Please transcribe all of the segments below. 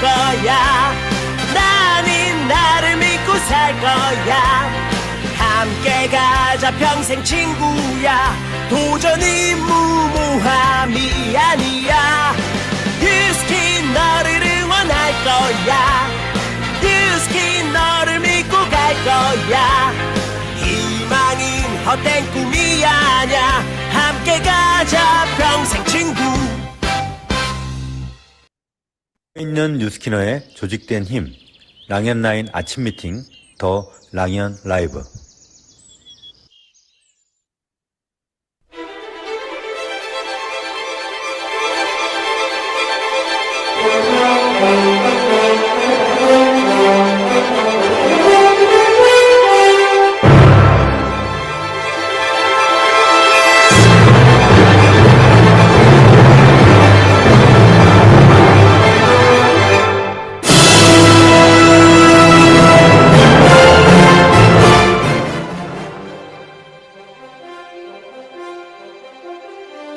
거야. 나는 나를 믿고 살 거야. 함께 가자 평생 친구야. 도전이 무모함이 아니야. 휴스키 너를 응원할 거야. 휴스키 너를 믿고 갈 거야. 희망은 헛된 꿈이 아냐. 함께 가자 평생 친구. 있는 뉴스키너의 조직된 힘, 랑연라인 아침 미팅, 더 랑연 라이브.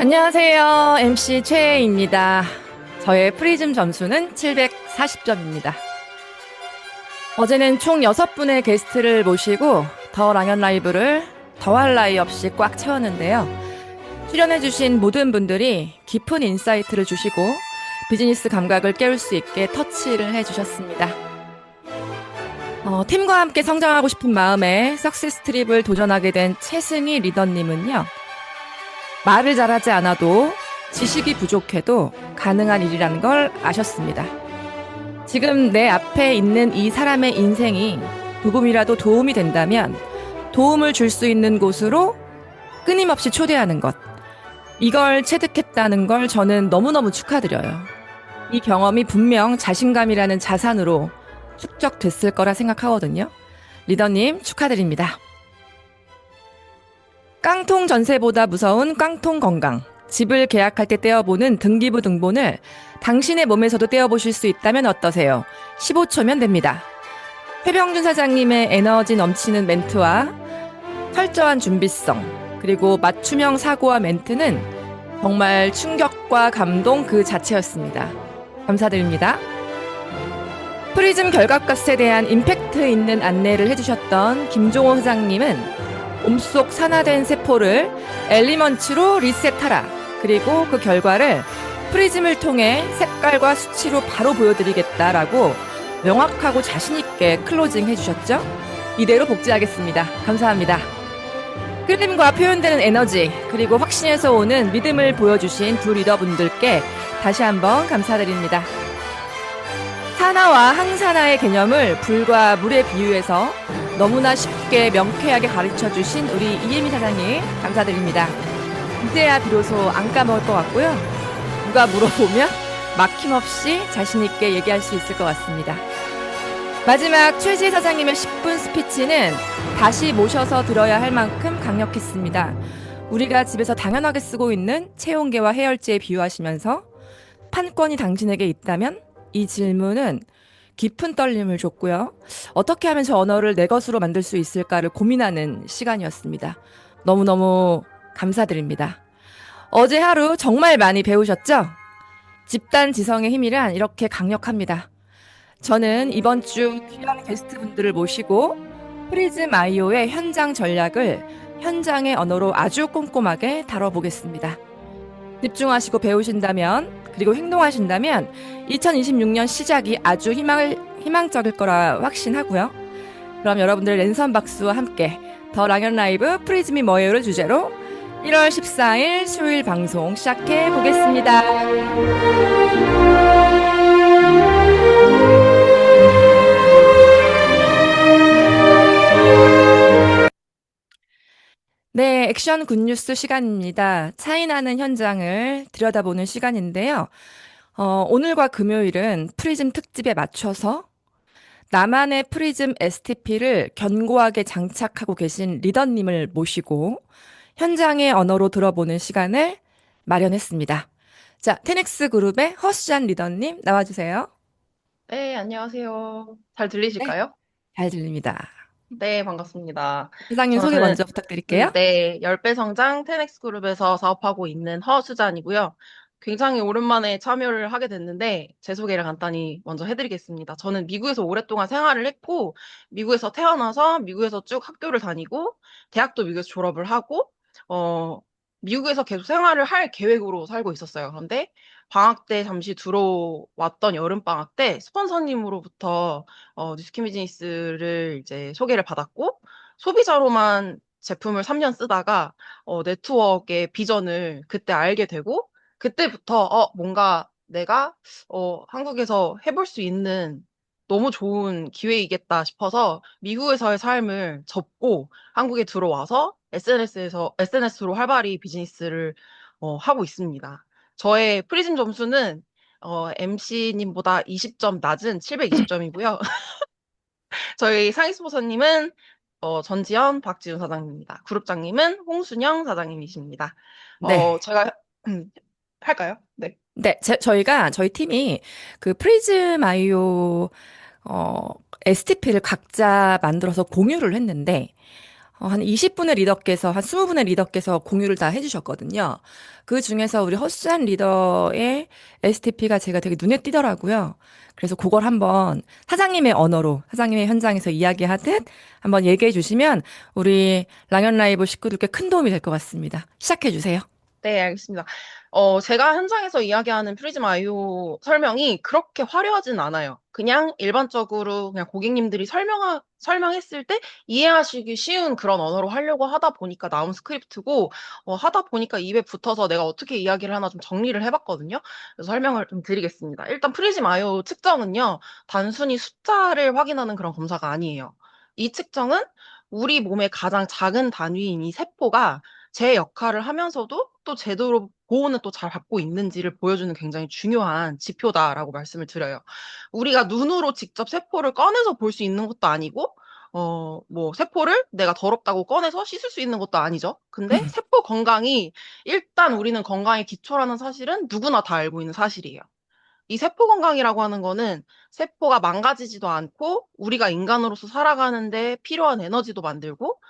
안녕하세요. MC 최애입니다. 저의 프리즘 점수는 740점입니다. 어제는 총 6분의 게스트를 모시고 더 랑연 라이브를 더할 나위 없이 꽉 채웠는데요. 출연해주신 모든 분들이 깊은 인사이트를 주시고 비즈니스 감각을 깨울 수 있게 터치를 해주셨습니다. 팀과 함께 성장하고 싶은 마음에 석세스 트립을 도전하게 된 최승희 리더님은요. 말을 잘하지 않아도 지식이 부족해도 가능한 일이라는 걸 아셨습니다. 지금 내 앞에 있는 이 사람의 인생이 조금이라도 도움이 된다면 도움을 줄 수 있는 곳으로 끊임없이 초대하는 것. 이걸 체득했다는 걸 저는 너무너무 축하드려요. 이 경험이 분명 자신감이라는 자산으로 축적됐을 거라 생각하거든요. 리더님 축하드립니다. 깡통 전세보다 무서운 깡통 건강. 집을 계약할 때 떼어보는 등기부 등본을 당신의 몸에서도 떼어보실 수 있다면 어떠세요? 15초면 됩니다. 최병준 사장님의 에너지 넘치는 멘트와 철저한 준비성, 그리고 맞춤형 사고와 멘트는 정말 충격과 감동 그 자체였습니다. 감사드립니다. 프리즘 결과값에 대한 임팩트 있는 안내를 해주셨던 김종호 사장님은 몸속 산화된 세포를 엘리먼츠로 리셋하라. 그리고 그 결과를 프리즘을 통해 색깔과 수치로 바로 보여드리겠다라고 명확하고 자신있게 클로징 해주셨죠? 이대로 복제하겠습니다. 감사합니다. 끌림과 표현되는 에너지 그리고 확신에서 오는 믿음을 보여주신 두 리더분들께 다시 한번 감사드립니다. 산화와 항산화의 개념을 불과 물에 비유해서 너무나 쉽게 명쾌하게 가르쳐주신 우리 이혜미 사장님 감사드립니다. 이제야 비로소 안 까먹을 것 같고요. 누가 물어보면 막힘없이 자신있게 얘기할 수 있을 것 같습니다. 마지막 최지혜 사장님의 10분 스피치는 다시 모셔서 들어야 할 만큼 강력했습니다. 우리가 집에서 당연하게 쓰고 있는 체온계와 해열제에 비유하시면서 판권이 당신에게 있다면? 이 질문은 깊은 떨림을 줬고요. 어떻게 하면 저 언어를 내 것으로 만들 수 있을까를 고민하는 시간이었습니다. 너무너무 감사드립니다. 어제 하루 정말 많이 배우셨죠? 집단 지성의 힘이란 이렇게 강력합니다. 저는 이번 주 귀한 게스트분들을 모시고 프리즘 IO의 현장 전략을 현장의 언어로 아주 꼼꼼하게 다뤄보겠습니다. 집중하시고 배우신다면 그리고 행동하신다면 2026년 시작이 아주 희망적일 거라 확신하고요. 그럼 여러분들 랜선 박수와 함께 더 랑연 라이브 프리즘이 뭐예요를 주제로 1월 14일 수요일 방송 시작해 보겠습니다. 네, 액션 굿뉴스 시간입니다. 차이나는 현장을 들여다보는 시간인데요. 오늘과 금요일은 프리즘 특집에 맞춰서 나만의 프리즘 STP를 견고하게 장착하고 계신 리더님을 모시고 현장의 언어로 들어보는 시간을 마련했습니다. 자, 테넥스 그룹의 허수잔 리더님 나와주세요. 네, 안녕하세요. 잘 네, 들리실까요? 잘 들립니다. 네, 반갑습니다. 회장님 소개 저는 먼저 부탁드릴게요. 네, 10배 성장 테넥스 그룹에서 사업하고 있는 허수잔이고요. 굉장히 오랜만에 참여를 하게 됐는데, 제 소개를 간단히 먼저 해드리겠습니다. 저는 미국에서 오랫동안 생활을 했고, 미국에서 태어나서 미국에서 쭉 학교를 다니고, 대학도 미국에서 졸업을 하고, 어, 미국에서 계속 생활을 할 계획으로 살고 있었어요. 그런데 방학 때 잠시 들어왔던 여름방학 때 스폰서님으로부터 뉴스킨 비즈니스를 이제 소개를 받았고, 소비자로만 제품을 3년 쓰다가 네트워크의 비전을 그때 알게 되고, 그때부터 뭔가 내가 한국에서 해볼 수 있는 너무 좋은 기회이겠다 싶어서 미국에서의 삶을 접고 한국에 들어와서 SNS로 활발히 비즈니스를 하고 있습니다. 저의 프리즘 점수는 MC님보다 20점 낮은 720점이고요. 저희 상위 스포서님은 전지현, 박지훈 사장님입니다. 그룹장님은 홍순영 사장님이십니다. 네. 제가 할까요? 네. 네, 저희 팀이 그 프리즘 아이오, 어, STP를 각자 만들어서 공유를 했는데, 한 20분의 리더께서, 한 20분의 리더께서 공유를 다 해주셨거든요. 그 중에서 우리 허수잔 리더의 STP가 제가 되게 눈에 띄더라고요. 그래서 그걸 한번 사장님의 언어로, 사장님의 현장에서 이야기하듯 한번 얘기해 주시면 우리 랑연 라이브 식구들께 큰 도움이 될 것 같습니다. 시작해 주세요. 네, 알겠습니다. 제가 현장에서 이야기하는 프리즘 아이오 설명이 그렇게 화려하진 않아요. 그냥 일반적으로 그냥 고객님들이 설명했을 때 이해하시기 쉬운 그런 언어로 하려고 하다 보니까 나온 스크립트고, 하다 보니까 입에 붙어서 내가 어떻게 이야기를 하나 좀 정리를 해봤거든요. 그래서 설명을 좀 드리겠습니다. 일단 프리즘 아이오 측정은요, 단순히 숫자를 확인하는 그런 검사가 아니에요. 이 측정은 우리 몸의 가장 작은 단위인 이 세포가 제 역할을 하면서도 또 제대로 보호는 또 잘 받고 있는지를 보여주는 굉장히 중요한 지표다라고 말씀을 드려요. 우리가 눈으로 직접 세포를 꺼내서 볼 수 있는 것도 아니고, 뭐, 세포를 내가 더럽다고 꺼내서 씻을 수 있는 것도 아니죠. 근데 세포 건강이 일단 우리는 건강의 기초라는 사실은 누구나 다 알고 있는 사실이에요. 이 세포 건강이라고 하는 거는 세포가 망가지지도 않고 우리가 인간으로서 살아가는데 필요한 에너지도 만들고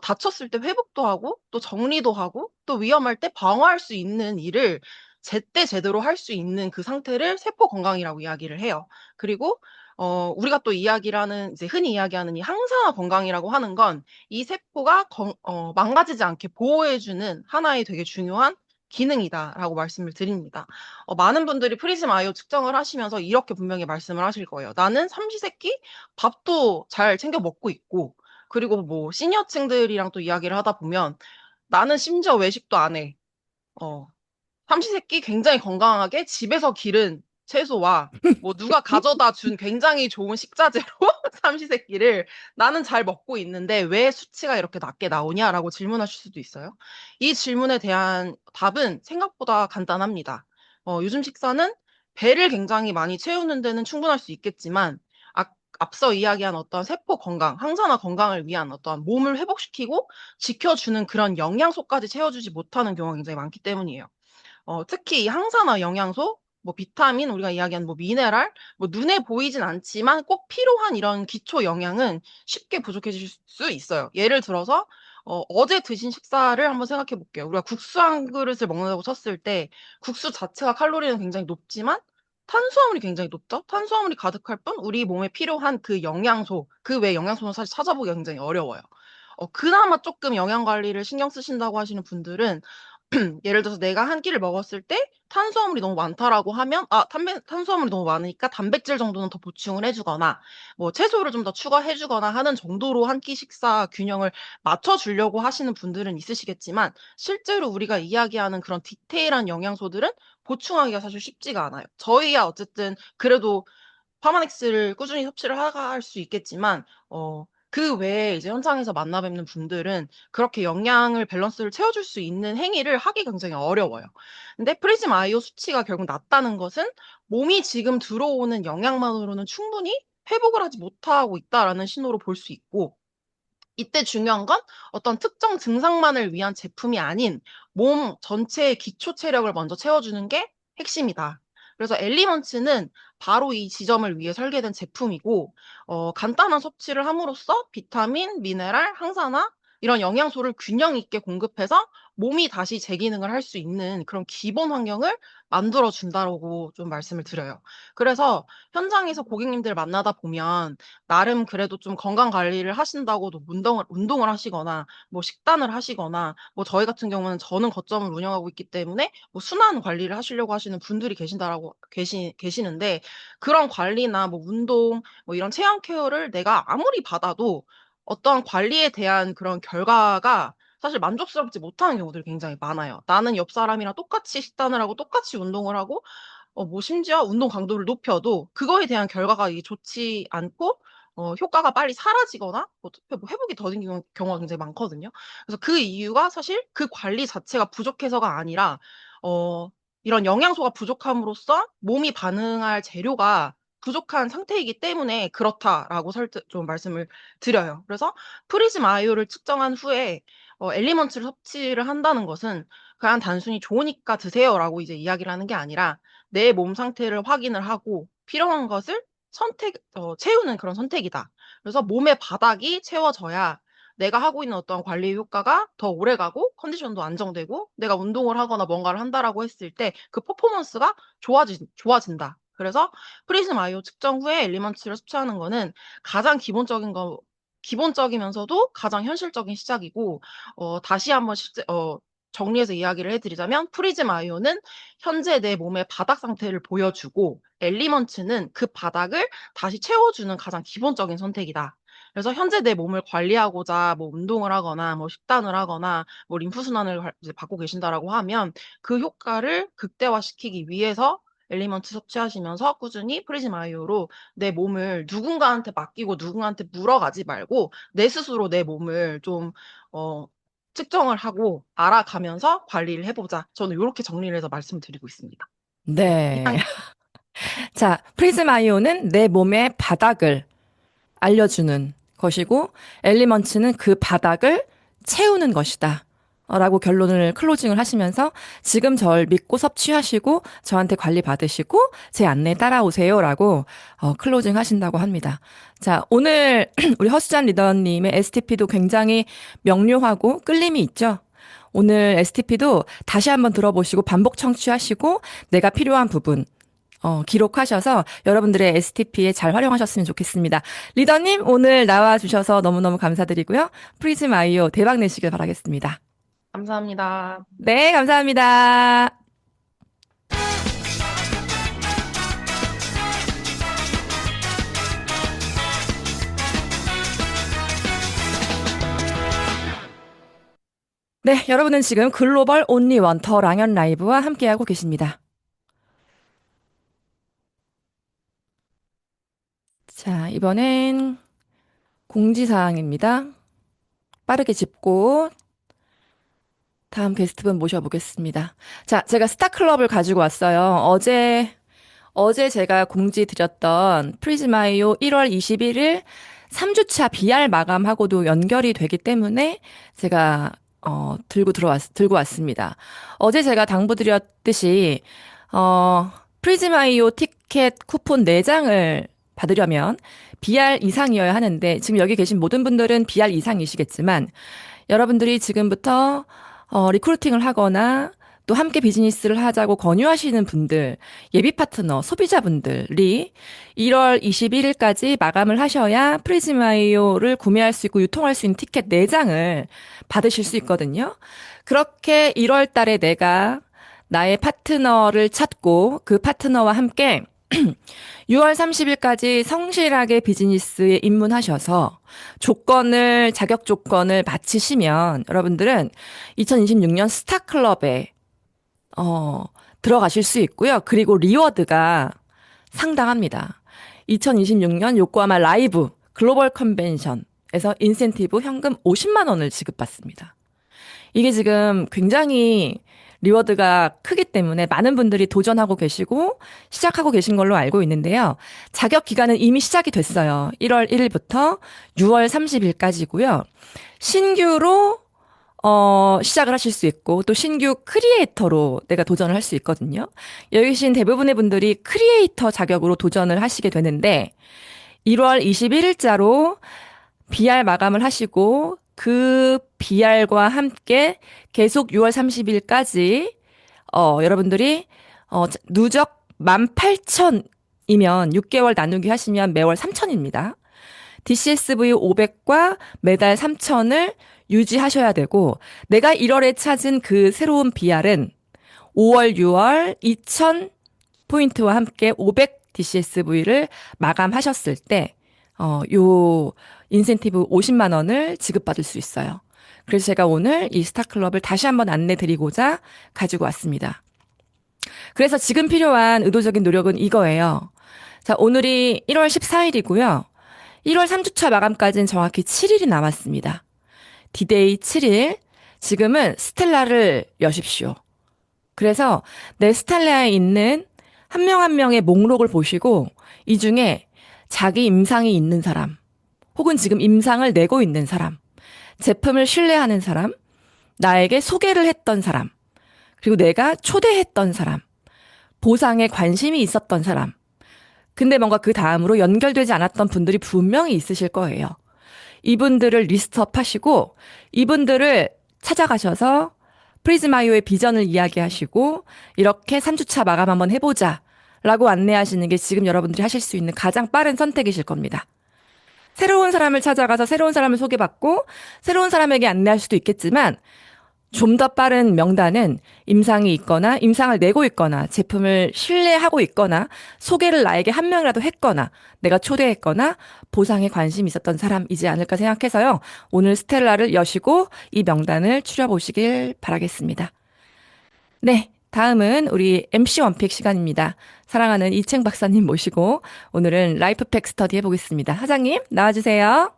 다쳤을 때 회복도 하고 또 정리도 하고 또 위험할 때 방어할 수 있는 일을 제때 제대로 할 수 있는 그 상태를 세포 건강이라고 이야기를 해요. 그리고 우리가 또 이야기를 하는 이제 흔히 이야기하는 이 항산화 건강이라고 하는 건 이 세포가 망가지지 않게 보호해주는 하나의 되게 중요한 기능이다라고 말씀을 드립니다. 많은 분들이 프리즘 아이오 측정을 하시면서 이렇게 분명히 말씀을 하실 거예요. 나는 삼시세끼 밥도 잘 챙겨 먹고 있고, 그리고 뭐 시니어층들이랑 또 이야기를 하다 보면 나는 심지어 외식도 안 해. 어, 삼시세끼 굉장히 건강하게 집에서 기른 채소와 뭐 누가 가져다 준 굉장히 좋은 식자재로 삼시세끼를 나는 잘 먹고 있는데 왜 수치가 이렇게 낮게 나오냐라고 질문하실 수도 있어요. 이 질문에 대한 답은 생각보다 간단합니다. 요즘 식사는 배를 굉장히 많이 채우는 데는 충분할 수 있겠지만 앞서 이야기한 어떤 세포 건강, 항산화 건강을 위한 어떤 몸을 회복시키고 지켜주는 그런 영양소까지 채워주지 못하는 경우가 굉장히 많기 때문이에요. 특히 이 항산화 영양소, 뭐 비타민, 우리가 이야기하는 뭐 미네랄, 뭐 눈에 보이진 않지만 꼭 필요한 이런 기초 영양은 쉽게 부족해질 수 있어요. 예를 들어서 어제 드신 식사를 한번 생각해 볼게요. 우리가 국수 한 그릇을 먹는다고 쳤을 때 국수 자체가 칼로리는 굉장히 높지만 탄수화물이 굉장히 높죠? 탄수화물이 가득할 뿐 우리 몸에 필요한 그 영양소, 그 외 영양소는 사실 찾아보기가 굉장히 어려워요. 그나마 조금 영양 관리를 신경 쓰신다고 하시는 분들은 예를 들어서 내가 한 끼를 먹었을 때 탄수화물이 너무 많다라고 하면 탄수화물이 너무 많으니까 단백질 정도는 더 보충을 해주거나 뭐 채소를 좀 더 추가해주거나 하는 정도로 한 끼 식사 균형을 맞춰주려고 하시는 분들은 있으시겠지만 실제로 우리가 이야기하는 그런 디테일한 영양소들은 보충하기가 사실 쉽지가 않아요. 저희야 어쨌든 그래도 파마넥스를 꾸준히 섭취를 할 수 있겠지만 그 외에 이제 현장에서 만나 뵙는 분들은 그렇게 영양을 밸런스를 채워줄 수 있는 행위를 하기 굉장히 어려워요. 근데 프리즘 아이오 수치가 결국 낮다는 것은 몸이 지금 들어오는 영양만으로는 충분히 회복을 하지 못하고 있다라는 신호로 볼 수 있고 이때 중요한 건 어떤 특정 증상만을 위한 제품이 아닌 몸 전체의 기초 체력을 먼저 채워주는 게 핵심이다. 그래서 엘리먼츠는 바로 이 지점을 위해 설계된 제품이고, 간단한 섭취를 함으로써 비타민, 미네랄, 항산화, 이런 영양소를 균형 있게 공급해서 몸이 다시 재기능을 할 수 있는 그런 기본 환경을 만들어 준다라고 좀 말씀을 드려요. 그래서 현장에서 고객님들 만나다 보면 나름 그래도 좀 건강 관리를 하신다고도 운동을 하시거나 뭐 식단을 하시거나 뭐 저희 같은 경우는 저는 거점을 운영하고 있기 때문에 뭐 순환 관리를 하시려고 하시는 분들이 계신다라고 계시는데 그런 관리나 뭐 운동 뭐 이런 체형 케어를 내가 아무리 받아도 어떤 관리에 대한 그런 결과가 사실 만족스럽지 못하는 경우들이 굉장히 많아요. 나는 옆 사람이랑 똑같이 식단을 하고 똑같이 운동을 하고 뭐 심지어 운동 강도를 높여도 그거에 대한 결과가 이게 좋지 않고 효과가 빨리 사라지거나 뭐 회복이 더딘 경우가 굉장히 많거든요. 그래서 그 이유가 사실 그 관리 자체가 부족해서가 아니라 어 이런 영양소가 부족함으로써 몸이 반응할 재료가 부족한 상태이기 때문에 그렇다라고 설득 좀 말씀을 드려요. 그래서 프리즘 아이오를 측정한 후에 엘리먼트를 섭취를 한다는 것은 그냥 단순히 "좋으니까 드세요."라고 이제 이야기를 하는 게 아니라 내 몸 상태를 확인을 하고 필요한 것을 채우는 그런 선택이다. 그래서 몸의 바닥이 채워져야 내가 하고 있는 어떤 관리 효과가 더 오래가고 컨디션도 안정되고 내가 운동을 하거나 뭔가를 한다라고 했을 때 그 퍼포먼스가 좋아진다. 그래서 프리즘 아이오 측정 후에 엘리먼트를 섭취하는 거는 가장 기본적이면서도 가장 현실적인 시작이고 다시 한번 정리해서 이야기를 해 드리자면 프리즘 아이오는 현재 내 몸의 바닥 상태를 보여주고 엘리먼트는 그 바닥을 다시 채워주는 가장 기본적인 선택이다. 그래서 현재 내 몸을 관리하고자 뭐 운동을 하거나 뭐 식단을 하거나 뭐 림프 순환을 이제 받고 계신다라고 하면 그 효과를 극대화시키기 위해서 엘리먼트 섭취하시면서 꾸준히 프리즘 아이오로 내 몸을 누군가한테 맡기고 누군가한테 물어가지 말고 내 스스로 내 몸을 좀 측정을 하고 알아가면서 관리를 해 보자. 저는 요렇게 정리를 해서 말씀드리고 있습니다. 네. 이상 자, 프리즘 아이오는 내 몸의 바닥을 알려주는 것이고, 엘리먼츠는 그 바닥을 채우는 것이다. 라고 결론을 클로징을 하시면서 지금 절 믿고 섭취하시고 저한테 관리 받으시고 제 안내에 따라오세요 라고 클로징 하신다고 합니다. 자, 오늘 우리 허수잔 리더님의 STP도 굉장히 명료하고 끌림이 있죠. 오늘 STP도 다시 한번 들어보시고 반복 청취하시고 내가 필요한 부분 기록하셔서 여러분들의 STP에 잘 활용하셨으면 좋겠습니다. 리더님 오늘 나와주셔서 너무너무 감사드리고요. 프리즘 아이오 대박 내시길 바라겠습니다. 감사합니다. 네, 감사합니다. 네, 여러분은 지금 글로벌 온리 원터 랑연 라이브와 함께하고 계십니다. 자, 이번엔 공지사항입니다. 빠르게 짚고 다음 게스트분 모셔보겠습니다. 자, 제가 스타클럽을 가지고 왔어요. 어제 제가 공지 드렸던 프리즈마이오 1월 21일 3주차 BR 마감하고도 연결이 되기 때문에 제가 들고 왔습니다. 어제 제가 당부드렸듯이 프리즈마이오 티켓 쿠폰 4장을 받으려면 BR 이상이어야 하는데 지금 여기 계신 모든 분들은 BR 이상이시겠지만 여러분들이 지금부터 리크루팅을 하거나 또 함께 비즈니스를 하자고 권유하시는 분들, 예비 파트너, 소비자분들이 1월 21일까지 마감을 하셔야 프리즈마이오를 구매할 수 있고 유통할 수 있는 티켓 4장을 받으실 수 있거든요. 그렇게 1월 달에 내가 나의 파트너를 찾고 그 파트너와 함께 6월 30일까지 성실하게 비즈니스에 입문하셔서 자격 조건을 마치시면 여러분들은 2026년 스타클럽에 들어가실 수 있고요. 그리고 리워드가 상당합니다. 2026년 요코하마 라이브 글로벌 컨벤션에서 인센티브 현금 50만 원을 지급받습니다. 이게 지금 굉장히 리워드가 크기 때문에 많은 분들이 도전하고 계시고 시작하고 계신 걸로 알고 있는데요. 자격 기간은 이미 시작이 됐어요. 1월 1일부터 6월 30일까지고요. 신규로 시작을 하실 수 있고 또 신규 크리에이터로 내가 도전을 할 수 있거든요. 여기 계신 대부분의 분들이 크리에이터 자격으로 도전을 하시게 되는데 1월 21일자로 BR 마감을 하시고 그 BR과 함께 계속 6월 30일까지 여러분들이 누적 18,000이면 6개월 나누기 하시면 매월 3,000입니다. DCSV 500과 매달 3,000을 유지하셔야 되고 내가 1월에 찾은 그 새로운 BR은 5월, 6월 2,000 포인트와 함께 500 DCSV를 마감하셨을 때 요 인센티브 50만 원을 지급받을 수 있어요. 그래서 제가 오늘 이 스타클럽을 다시 한번 안내 드리고자 가지고 왔습니다. 그래서 지금 필요한 의도적인 노력은 이거예요. 자, 오늘이 1월 14일이고요. 1월 3주차 마감까지는 정확히 7일이 남았습니다. 디데이 7일. 지금은 스텔라를 여십시오. 그래서 내 스텔라에 있는 한 명 한 명의 목록을 보시고 이 중에 자기 임상이 있는 사람, 혹은 지금 임상을 내고 있는 사람, 제품을 신뢰하는 사람, 나에게 소개를 했던 사람, 그리고 내가 초대했던 사람, 보상에 관심이 있었던 사람. 근데 뭔가 그 다음으로 연결되지 않았던 분들이 분명히 있으실 거예요. 이분들을 리스트업 하시고 이분들을 찾아가셔서 프리즈마이오의 비전을 이야기하시고 이렇게 3주차 마감 한번 해보자 라고 안내하시는 게 지금 여러분들이 하실 수 있는 가장 빠른 선택이실 겁니다. 새로운 사람을 찾아가서 새로운 사람을 소개받고 새로운 사람에게 안내할 수도 있겠지만 좀 더 빠른 명단은 임상이 있거나 임상을 내고 있거나 제품을 신뢰하고 있거나 소개를 나에게 한 명이라도 했거나 내가 초대했거나 보상에 관심이 있었던 사람이지 않을까 생각해서요. 오늘 스텔라를 여시고 이 명단을 추려보시길 바라겠습니다. 네, 다음은 우리 MC 원픽 시간입니다. 사랑하는 이채ng 박사님 모시고 오늘은 라이프팩 스터디 해보겠습니다. 사장님 나와주세요.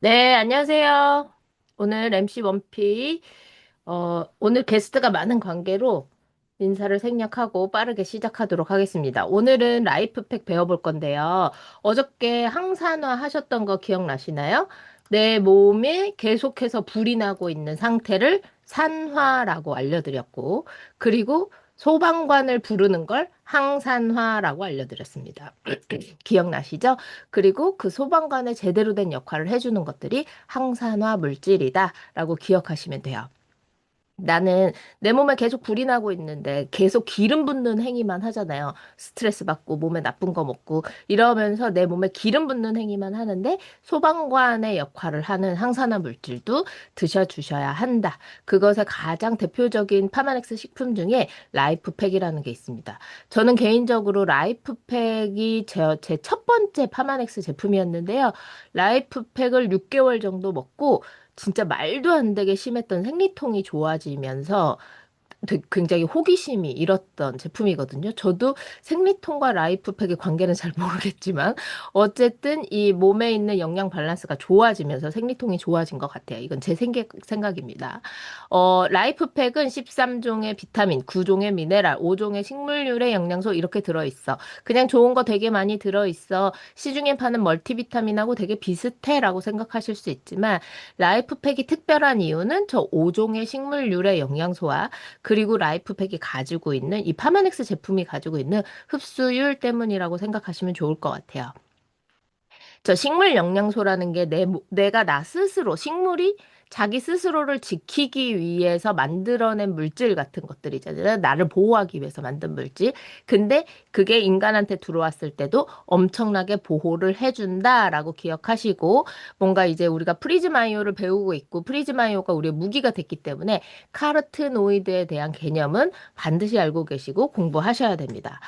네, 안녕하세요. 오늘 MC 원피, 오늘 게스트가 많은 관계로 인사를 생략하고 빠르게 시작하도록 하겠습니다. 오늘은 라이프팩 배워볼 건데요. 어저께 항산화 하셨던 거 기억나시나요? 내 몸에 계속해서 불이 나고 있는 상태를 산화라고 알려드렸고, 그리고 소방관을 부르는 걸 항산화라고 알려드렸습니다. 기억나시죠? 그리고 그 소방관의 제대로 된 역할을 해주는 것들이 항산화 물질이다라고 기억하시면 돼요. 나는 내 몸에 계속 불이 나고 있는데 계속 기름 붓는 행위만 하잖아요. 스트레스 받고 몸에 나쁜 거 먹고 이러면서 내 몸에 기름 붓는 행위만 하는데 소방관의 역할을 하는 항산화 물질도 드셔주셔야 한다. 그것의 가장 대표적인 파마넥스 식품 중에 라이프팩이라는 게 있습니다. 저는 개인적으로 라이프팩이 제 첫 번째 파마넥스 제품이었는데요. 라이프팩을 6개월 정도 먹고 진짜 말도 안 되게 심했던 생리통이 좋아지면서 굉장히 호기심이 일었던 제품이거든요. 저도 생리통과 라이프팩의 관계는 잘 모르겠지만 어쨌든 이 몸에 있는 영양 밸런스가 좋아지면서 생리통이 좋아진 것 같아요. 이건 제 생각입니다. 라이프팩은 13종의 비타민, 9종의 미네랄, 5종의 식물유래 영양소 이렇게 들어있어. 그냥 좋은 거 되게 많이 들어있어. 시중에 파는 멀티비타민하고 되게 비슷해라고 생각하실 수 있지만 라이프팩이 특별한 이유는 저 5종의 식물유래 영양소와 그리고 라이프팩이 가지고 있는 이 파마넥스 제품이 가지고 있는 흡수율 때문이라고 생각하시면 좋을 것 같아요. 저 식물 영양소라는 게 내가 나 스스로 식물이 자기 스스로를 지키기 위해서 만들어낸 물질 같은 것들이잖아요. 나를 보호하기 위해서 만든 물질. 근데 그게 인간한테 들어왔을 때도 엄청나게 보호를 해준다라고 기억하시고 뭔가 이제 우리가 프리즈마이오를 배우고 있고 프리즈마이오가 우리의 무기가 됐기 때문에 카르트노이드에 대한 개념은 반드시 알고 계시고 공부하셔야 됩니다.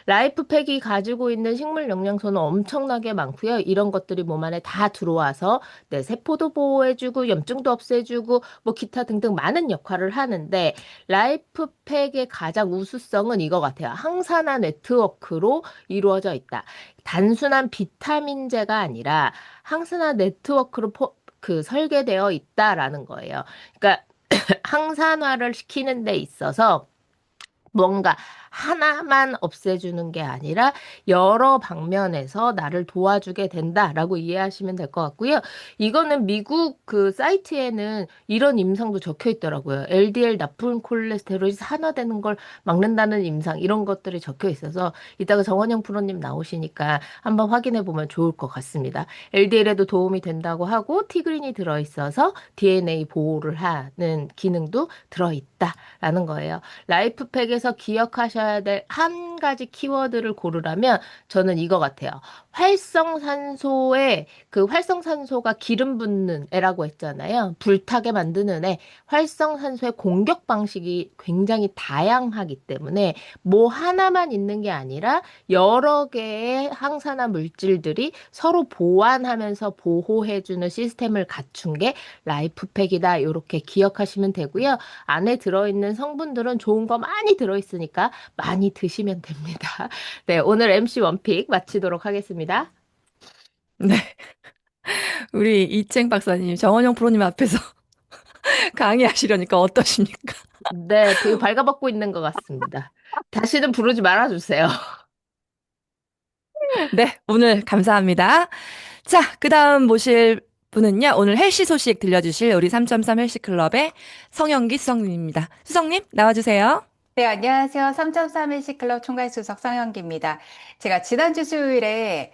라이프팩이 가지고 있는 식물 영양소는 엄청나게 많고요. 이런 것들이 몸 안에 다 들어와서 내 세포도 보호해주고 염증도 없애주고 뭐 기타 등등 많은 역할을 하는데 라이프팩의 가장 우수성은 이거 같아요. 항산화 네트워크로 이루어져 있다. 단순한 비타민제가 아니라 항산화 네트워크로 설계되어 있다라는 거예요. 그러니까 항산화를 시키는 데 있어서 뭔가 하나만 없애주는 게 아니라 여러 방면에서 나를 도와주게 된다라고 이해하시면 될 것 같고요. 이거는 미국 그 사이트에는 이런 임상도 적혀 있더라고요. LDL 나쁜 콜레스테롤이 산화되는 걸 막는다는 임상 이런 것들이 적혀 있어서 이따가 정원영 프로님 나오시니까 한번 확인해 보면 좋을 것 같습니다. LDL에도 도움이 된다고 하고 티그린이 들어있어서 DNA 보호를 하는 기능도 들어있다라는 거예요. 라이프팩에서 기억하셔야 될 한 가지 키워드를 고르라면 저는 이거 같아요. 활성산소에 그 활성산소가 기름 붓는 애라고 했잖아요. 불타게 만드는 애. 활성산소의 공격 방식이 굉장히 다양하기 때문에 뭐 하나만 있는 게 아니라 여러 개의 항산화 물질들이 서로 보완하면서 보호해주는 시스템을 갖춘 게 라이프팩이다. 이렇게 기억하시면 되고요. 안에 들어있는 성분들은 좋은 거 많이 들어있으니까 많이 드시면 됩니다. 네, 오늘 MC 원픽 마치도록 하겠습니다. 네. 우리 이채eng 박사님, 정원영 프로님 앞에서 강의하시려니까 어떠십니까? 네, 되게 발가벗고 있는 것 같습니다. 다시는 부르지 말아주세요. 네, 오늘 감사합니다. 자, 그 다음 모실 분은요, 오늘 헬시 소식 들려주실 우리 3.3 헬시클럽의 성영기 수석님입니다. 수석님, 나와주세요. 네, 안녕하세요. 3.3 일시클럽 총괄 수석 성현기입니다. 제가 지난주 수요일에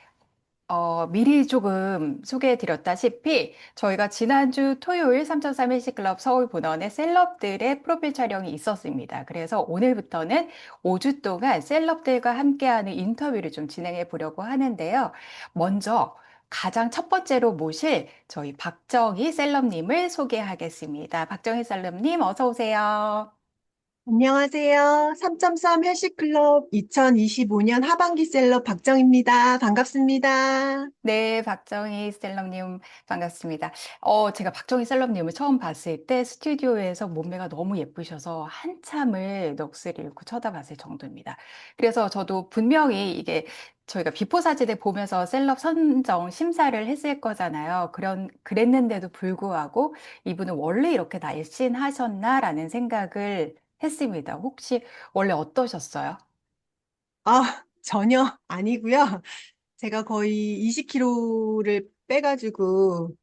미리 조금 소개해드렸다시피 저희가 지난주 토요일 3.3 일시클럽 서울 본원에 셀럽들의 프로필 촬영이 있었습니다. 그래서 오늘부터는 5주 동안 셀럽들과 함께하는 인터뷰를 좀 진행해 보려고 하는데요. 먼저 가장 첫 번째로 모실 저희 박정희 셀럽님을 소개하겠습니다. 박정희 셀럽님 어서 오세요. 안녕하세요. 3.3 헬시클럽 2025년 하반기 셀럽 박정입니다. 반갑습니다. 네, 박정희 셀럽님 반갑습니다. 제가 박정희 셀럽님을 처음 봤을 때 스튜디오에서 몸매가 너무 예쁘셔서 한참을 넋을 잃고 쳐다봤을 정도입니다. 그래서 저도 분명히 이게 저희가 비포 사진을 보면서 셀럽 선정 심사를 했을 거잖아요. 그랬는데도 불구하고 이분은 원래 이렇게 날씬하셨나라는 생각을 했습니다. 혹시 원래 어떠셨어요? 전혀 아니고요. 제가 거의 20kg를 빼가지고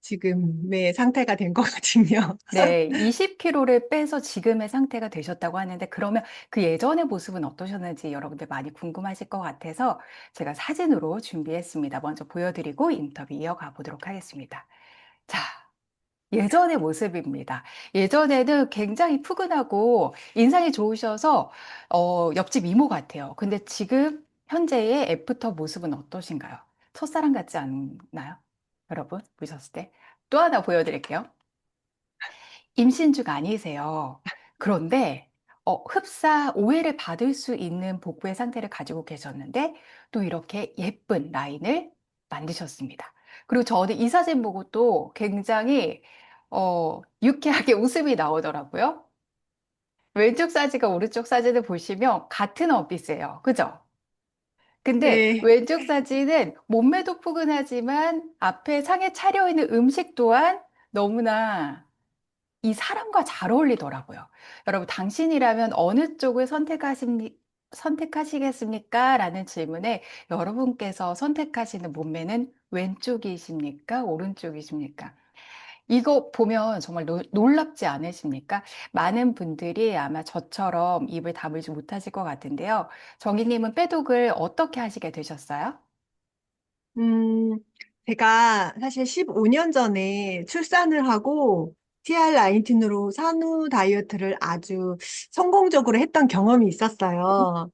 지금의 상태가 된 거거든요. 네, 20kg를 빼서 지금의 상태가 되셨다고 하는데, 그러면 그 예전의 모습은 어떠셨는지 여러분들 많이 궁금하실 것 같아서 제가 사진으로 준비했습니다. 먼저 보여드리고 인터뷰 이어가 보도록 하겠습니다. 자, 예전의 모습입니다. 예전에는 굉장히 푸근하고 인상이 좋으셔서, 옆집 이모 같아요. 근데 지금 현재의 애프터 모습은 어떠신가요? 첫사랑 같지 않나요? 여러분, 보셨을 때? 또 하나 보여드릴게요. 임신 중 아니세요. 그런데 흡사 오해를 받을 수 있는 복부의 상태를 가지고 계셨는데 또 이렇게 예쁜 라인을 만드셨습니다. 그리고 저는 이 사진 보고 또 굉장히 유쾌하게 웃음이 나오더라고요. 왼쪽 사진과 오른쪽 사진을 보시면 같은 원피스예요. 그죠? 근데 네, 왼쪽 사진은 몸매도 푸근하지만 앞에 상에 차려있는 음식 또한 너무나 이 사람과 잘 어울리더라고요. 여러분, 당신이라면 어느 쪽을 선택하시겠습니까? 라는 질문에 여러분께서 선택하시는 몸매는 왼쪽이십니까? 오른쪽이십니까? 이거 보면 정말 놀랍지 않으십니까? 많은 분들이 아마 저처럼 입을 다물지 못하실 것 같은데요. 정희님은 빼독을 어떻게 하시게 되셨어요? 음, 제가 사실 15년 전에 출산을 하고 TR19으로 산후 다이어트를 아주 성공적으로 했던 경험이 있었어요.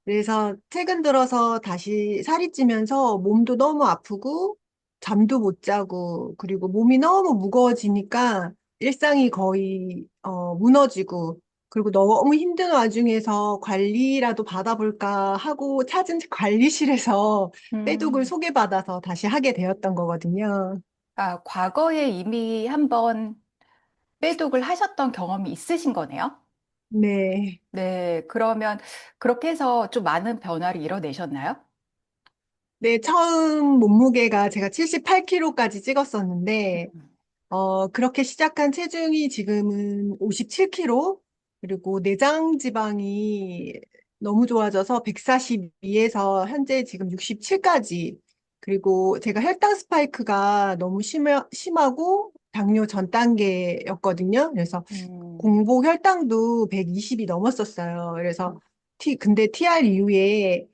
그래서 최근 들어서 다시 살이 찌면서 몸도 너무 아프고 잠도 못 자고 그리고 몸이 너무 무거워지니까 일상이 거의 무너지고 그리고 너무 힘든 와중에서 관리라도 받아볼까 하고 찾은 관리실에서 빼독을 음. 소개받아서 다시 하게 되었던 거거든요. 아, 과거에 이미 한번 빼독을 하셨던 경험이 있으신 거네요? 네. 네, 그러면 그렇게 해서 좀 많은 변화를 이뤄내셨나요? 네, 처음 몸무게가 제가 78kg까지 찍었었는데 그렇게 시작한 체중이 지금은 57kg, 그리고 내장 지방이 너무 좋아져서 142에서 현재 지금 67까지. 그리고 제가 혈당 스파이크가 너무 심하고 당뇨 전 단계였거든요. 그래서 공복 혈당도 120이 넘었었어요. 그래서 근데 TR 이후에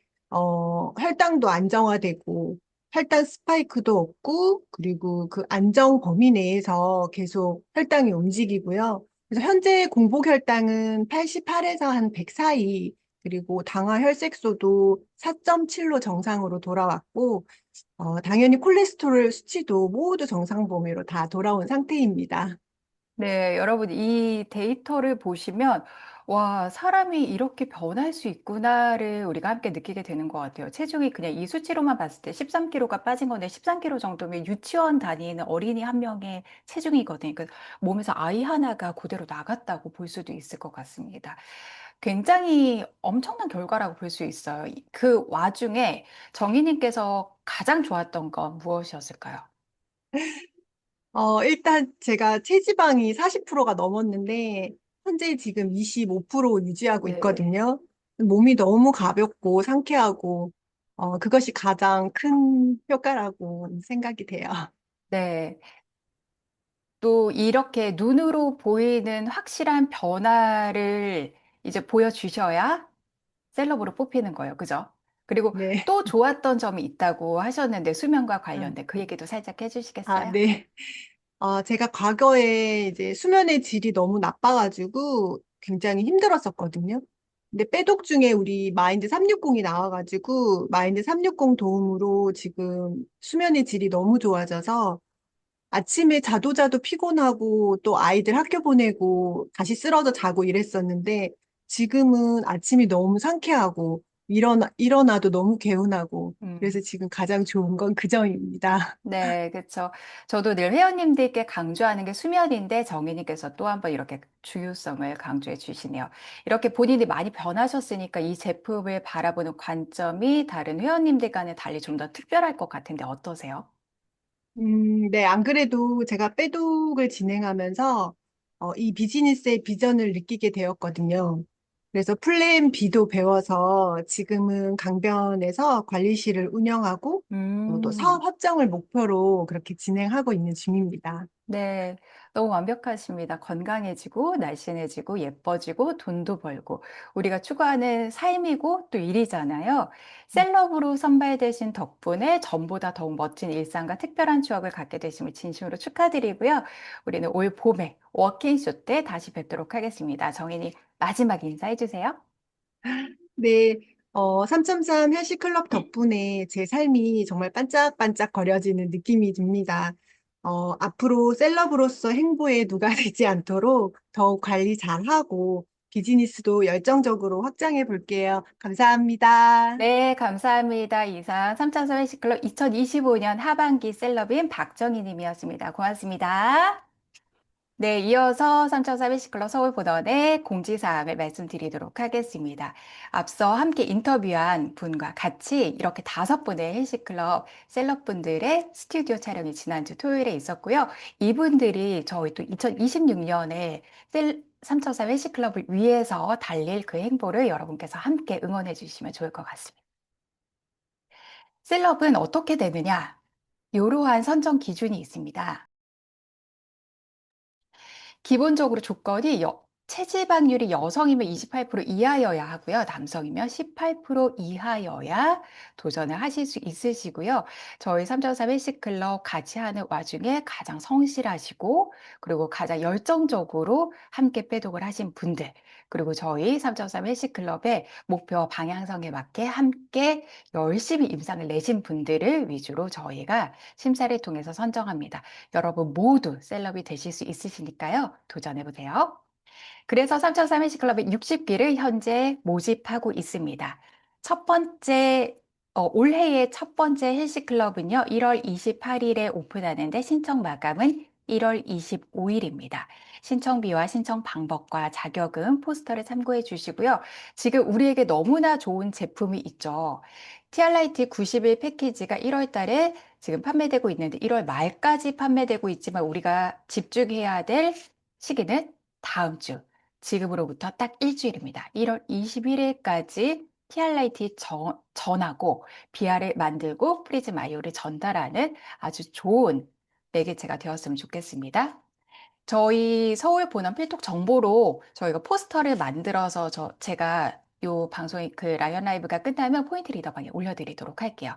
혈당도 안정화되고 혈당 스파이크도 없고 그리고 그 안정 범위 내에서 계속 혈당이 움직이고요. 그래서 현재 공복 혈당은 88에서 한 100 사이, 그리고 당화 혈색소도 4.7로 정상으로 돌아왔고, 당연히 콜레스테롤 수치도 모두 정상 범위로 다 돌아온 상태입니다. 네, 여러분, 이 데이터를 보시면, 와, 사람이 이렇게 변할 수 있구나를 우리가 함께 느끼게 되는 것 같아요. 체중이 그냥 이 수치로만 봤을 때 13kg가 빠진 건데, 13kg 정도면 유치원 다니는 어린이 한 명의 체중이거든요. 그러니까 몸에서 아이 하나가 그대로 나갔다고 볼 수도 있을 것 같습니다. 굉장히 엄청난 결과라고 볼 수 있어요. 그 와중에 정희님께서 가장 좋았던 건 무엇이었을까요? 일단 제가 체지방이 40%가 넘었는데, 현재 지금 25% 유지하고 네. 있거든요. 몸이 너무 가볍고 상쾌하고, 그것이 가장 큰 효과라고 생각이 돼요. 네. 또 이렇게 눈으로 보이는 확실한 변화를 이제 보여주셔야 셀럽으로 뽑히는 거예요. 그죠? 그리고 네. 또 좋았던 점이 있다고 하셨는데 수면과 아, 관련된 그 얘기도 살짝 아, 해주시겠어요? 네. 제가 과거에 이제 수면의 질이 너무 나빠가지고 굉장히 힘들었었거든요. 근데 빼독 중에 우리 마인드 360이 나와가지고 마인드 360 도움으로 지금 수면의 질이 너무 좋아져서 아침에 자도 자도 피곤하고 또 아이들 학교 보내고 다시 쓰러져 자고 이랬었는데 지금은 아침이 너무 상쾌하고 일어나도 너무 개운하고 음. 그래서 지금 가장 좋은 건 그 점입니다. 네, 그렇죠. 저도 늘 회원님들께 강조하는 게 수면인데 정희님께서 또 한 번 이렇게 중요성을 강조해 주시네요. 이렇게 본인이 많이 변하셨으니까 이 제품을 바라보는 관점이 다른 회원님들과는 달리 좀 더 특별할 것 같은데 어떠세요? 네, 안 그래도 제가 빼독을 진행하면서 이 비즈니스의 비전을 느끼게 되었거든요. 그래서 플랜 B도 배워서 지금은 강변에서 관리실을 운영하고 또 음. 사업 확장을 목표로 그렇게 진행하고 있는 중입니다. 네, 너무 완벽하십니다. 건강해지고, 날씬해지고, 예뻐지고, 돈도 벌고, 우리가 추구하는 삶이고 또 일이잖아요. 셀럽으로 선발되신 덕분에 전보다 더욱 멋진 일상과 특별한 추억을 갖게 되심을 진심으로 축하드리고요. 우리는 올 봄에 워킹쇼 때 다시 뵙도록 하겠습니다. 정인이 마지막 인사해 주세요. 네, 3.3 헬스클럽 덕분에 제 삶이 정말 반짝반짝 거려지는 느낌이 듭니다. 앞으로 셀럽으로서 행보에 누가 되지 않도록 더욱 관리 잘하고 비즈니스도 열정적으로 확장해 볼게요. 감사합니다. 네, 감사합니다. 이상 3차선 회식클럽 2025년 하반기 셀럽인 박정희 님이었습니다. 고맙습니다. 네, 이어서 3,400 회식클럽 서울본원의 공지사항을 말씀드리도록 하겠습니다. 앞서 함께 인터뷰한 분과 같이 이렇게 5분의 회식클럽 셀럽분들의 스튜디오 촬영이 지난주 토요일에 있었고요. 이분들이 저희 또 2026년에 3,400 회식클럽을 위해서 달릴 그 행보를 여러분께서 함께 응원해 주시면 좋을 것 같습니다. 셀럽은 어떻게 되느냐? 이러한 선정 기준이 있습니다. 기본적으로 조건이 체지방률이 여성이면 28% 이하여야 하고요. 남성이면 18% 이하여야 도전을 하실 수 있으시고요. 저희 3.3 헬스클럽 같이 하는 와중에 가장 성실하시고 그리고 가장 열정적으로 함께 빼독을 하신 분들 그리고 저희 3.3 헬스클럽의 목표 방향성에 맞게 함께 열심히 임상을 내신 분들을 위주로 저희가 심사를 통해서 선정합니다. 여러분 모두 셀럽이 되실 수 있으시니까요. 도전해보세요. 그래서 3,300 헬스클럽의 60기를 현재 모집하고 있습니다. 첫 번째, 올해의 첫 번째 헬스클럽은요, 1월 28일에 오픈하는데 신청 마감은 1월 25일입니다. 신청비와 신청 방법과 자격은 포스터를 참고해 주시고요. 지금 우리에게 너무나 좋은 제품이 있죠. 티알라이트 90일 패키지가 1월 달에 지금 판매되고 있는데 1월 말까지 판매되고 있지만 우리가 집중해야 될 시기는 다음 주 지금으로부터 딱 일주일입니다. 1월 21일까지 TR라이트 전하고 BR을 만들고 프리즘 IO를 전달하는 아주 좋은 매개체가 되었으면 좋겠습니다. 저희 서울 본원 필독 정보로 저희가 포스터를 만들어서 제가 요 방송이 그 라이언 라이브가 끝나면 포인트 리더방에 올려드리도록 할게요.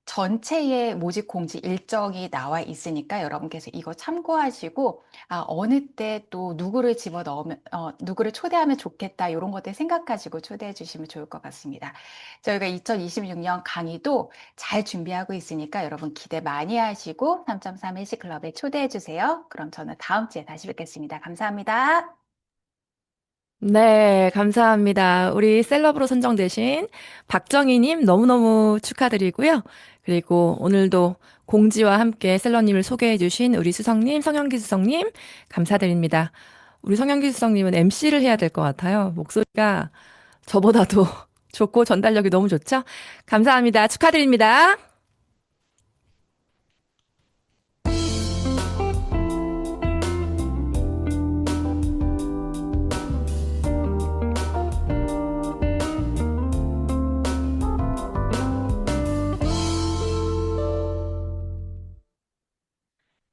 전체의 모집 공지 일정이 나와 있으니까 여러분께서 이거 참고하시고 어느 때 또 누구를 집어넣으면 누구를 초대하면 좋겠다 이런 것들 생각하시고 초대해 주시면 좋을 것 같습니다. 저희가 2026년 강의도 잘 준비하고 있으니까 여러분 기대 많이 하시고 3.3 일시 클럽에 초대해 주세요. 그럼 저는 다음 주에 다시 뵙겠습니다. 감사합니다. 네, 감사합니다. 우리 셀럽으로 선정되신 박정희님 너무너무 축하드리고요. 그리고 오늘도 공지와 함께 셀럽님을 소개해주신 우리 수성님, 성현기 수성님 감사드립니다. 우리 성현기 수성님은 MC를 해야 될 것 같아요. 목소리가 저보다도 좋고 전달력이 너무 좋죠? 감사합니다. 축하드립니다.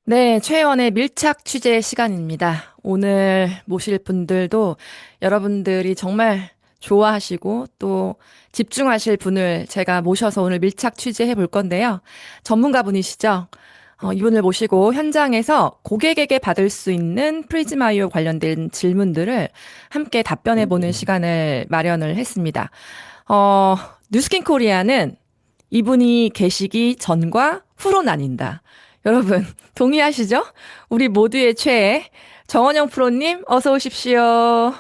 네, 최원의 밀착 취재 시간입니다. 오늘 모실 분들도 여러분들이 정말 좋아하시고 또 집중하실 분을 제가 모셔서 오늘 밀착 취재해 볼 건데요. 전문가 분이시죠? 이분을 모시고 현장에서 고객에게 받을 수 있는 프리즈마이오 관련된 질문들을 함께 답변해 보는 시간을 마련을 했습니다. 뉴스킨 코리아는 이분이 계시기 전과 후로 나뉜다. 여러분, 동의하시죠? 우리 모두의 최애 정원영 프로님, 어서 오십시오.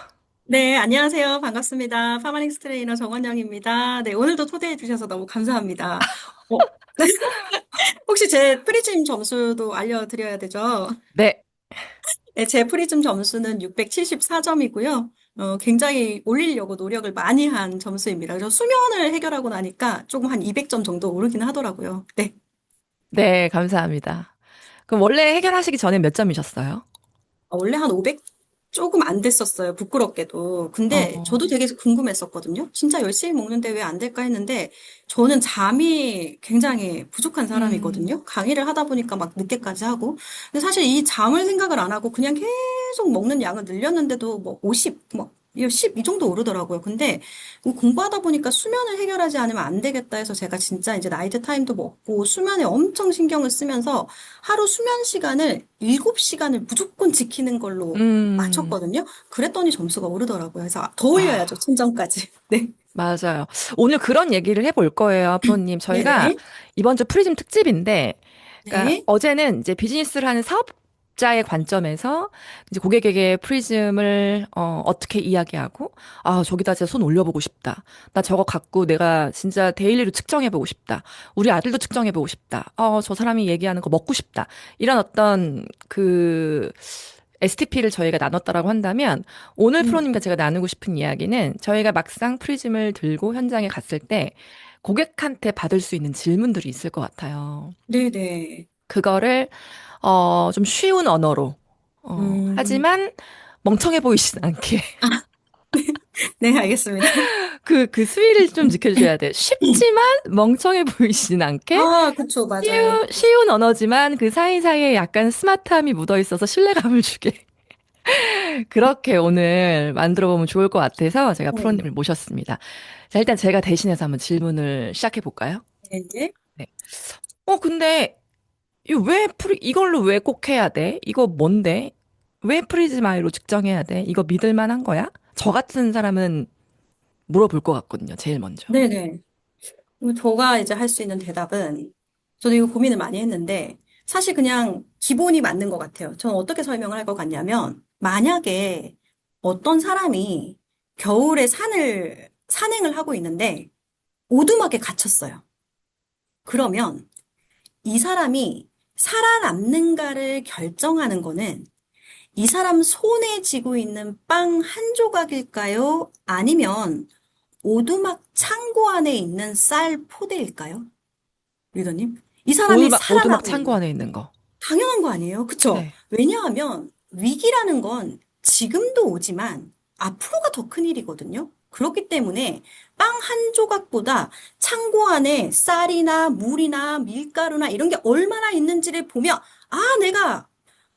네, 안녕하세요. 반갑습니다. 파마닉스 트레이너 정원영입니다. 네, 오늘도 초대해 주셔서 너무 감사합니다. 어, 혹시 제 프리즘 점수도 알려드려야 되죠? 네, 네, 제 프리즘 점수는 674점이고요. 굉장히 올리려고 노력을 많이 한 점수입니다. 그래서 수면을 해결하고 나니까 조금 한 200점 정도 오르긴 하더라고요. 네. 네, 감사합니다. 그럼 원래 해결하시기 전에 몇 점이셨어요? 원래 한 500 조금 안 됐었어요. 부끄럽게도. 근데 어, 저도 되게 궁금했었거든요. 진짜 열심히 먹는데 왜 안 될까 했는데 저는 잠이 굉장히 부족한 음, 사람이거든요. 강의를 하다 보니까 막 늦게까지 하고. 근데 사실 이 잠을 생각을 안 하고 그냥 계속 먹는 양을 늘렸는데도 뭐 50, 뭐 10, 이 정도 오르더라고요. 근데 공부하다 보니까 수면을 해결하지 않으면 안 되겠다 해서 제가 진짜 이제 나이트 타임도 먹고 수면에 엄청 신경을 쓰면서 하루 수면 시간을 7시간을 무조건 지키는 걸로 음, 맞췄거든요. 그랬더니 점수가 오르더라고요. 그래서 더 올려야죠, 아, 천점까지. 네. 맞아요. 오늘 그런 얘기를 해볼 거예요, 프로님. 저희가 네네. 이번 주 프리즘 특집인데, 그러니까 네. 어제는 이제 비즈니스를 하는 사업자의 관점에서 이제 고객에게 프리즘을 어떻게 이야기하고, 저기다 진짜 손 올려보고 싶다. 나 저거 갖고 내가 진짜 데일리로 측정해보고 싶다. 우리 아들도 측정해보고 싶다. 저 사람이 얘기하는 거 먹고 싶다. 이런 어떤 그 STP를 저희가 나눴다라고 한다면 오늘 음, 프로님과 제가 나누고 싶은 이야기는 저희가 막상 프리즘을 들고 현장에 갔을 때 고객한테 받을 수 있는 질문들이 있을 것 같아요. 네네. 그거를 좀 쉬운 언어로 음, 하지만 멍청해 보이진 않게 네, 알겠습니다. 그 수위를 좀 지켜주셔야 돼요. 쉽지만 멍청해 보이진 않게 아, 그쵸, 맞아요. 쉬운 언어지만 그 사이사이에 약간 스마트함이 묻어 있어서 신뢰감을 주게 그렇게 오늘 만들어 보면 좋을 것 같아서 제가 네. 프로님을 모셨습니다. 자, 일단 제가 대신해서 한번 질문을 시작해 볼까요? 네. 네. 근데 이걸로 왜 꼭 해야 돼? 이거 뭔데? 왜 프리즈마이로 측정해야 돼? 이거 믿을 만한 거야? 저 같은 사람은 물어볼 것 같거든요, 제일 먼저. 네네. 저가 이제 할 수 있는 대답은, 저도 이거 고민을 많이 했는데, 사실 그냥 기본이 맞는 것 같아요. 저는 어떻게 설명을 할 것 같냐면, 만약에 어떤 사람이 겨울에 산행을 하고 있는데, 오두막에 갇혔어요. 그러면 이 사람이 살아남는가를 결정하는 거는 이 사람 손에 쥐고 있는 빵 한 조각일까요? 아니면 오두막 창고 안에 있는 쌀 포대일까요? 리더님? 이 사람이 오두막 살아나고 창고 있는. 안에 있는 거. 당연한 거 아니에요? 그쵸? 네. 왜냐하면 위기라는 건 지금도 오지만 앞으로가 더 큰일이거든요. 그렇기 때문에 빵 한 조각보다 창고 안에 쌀이나 물이나 밀가루나 이런 게 얼마나 있는지를 보면, 아, 내가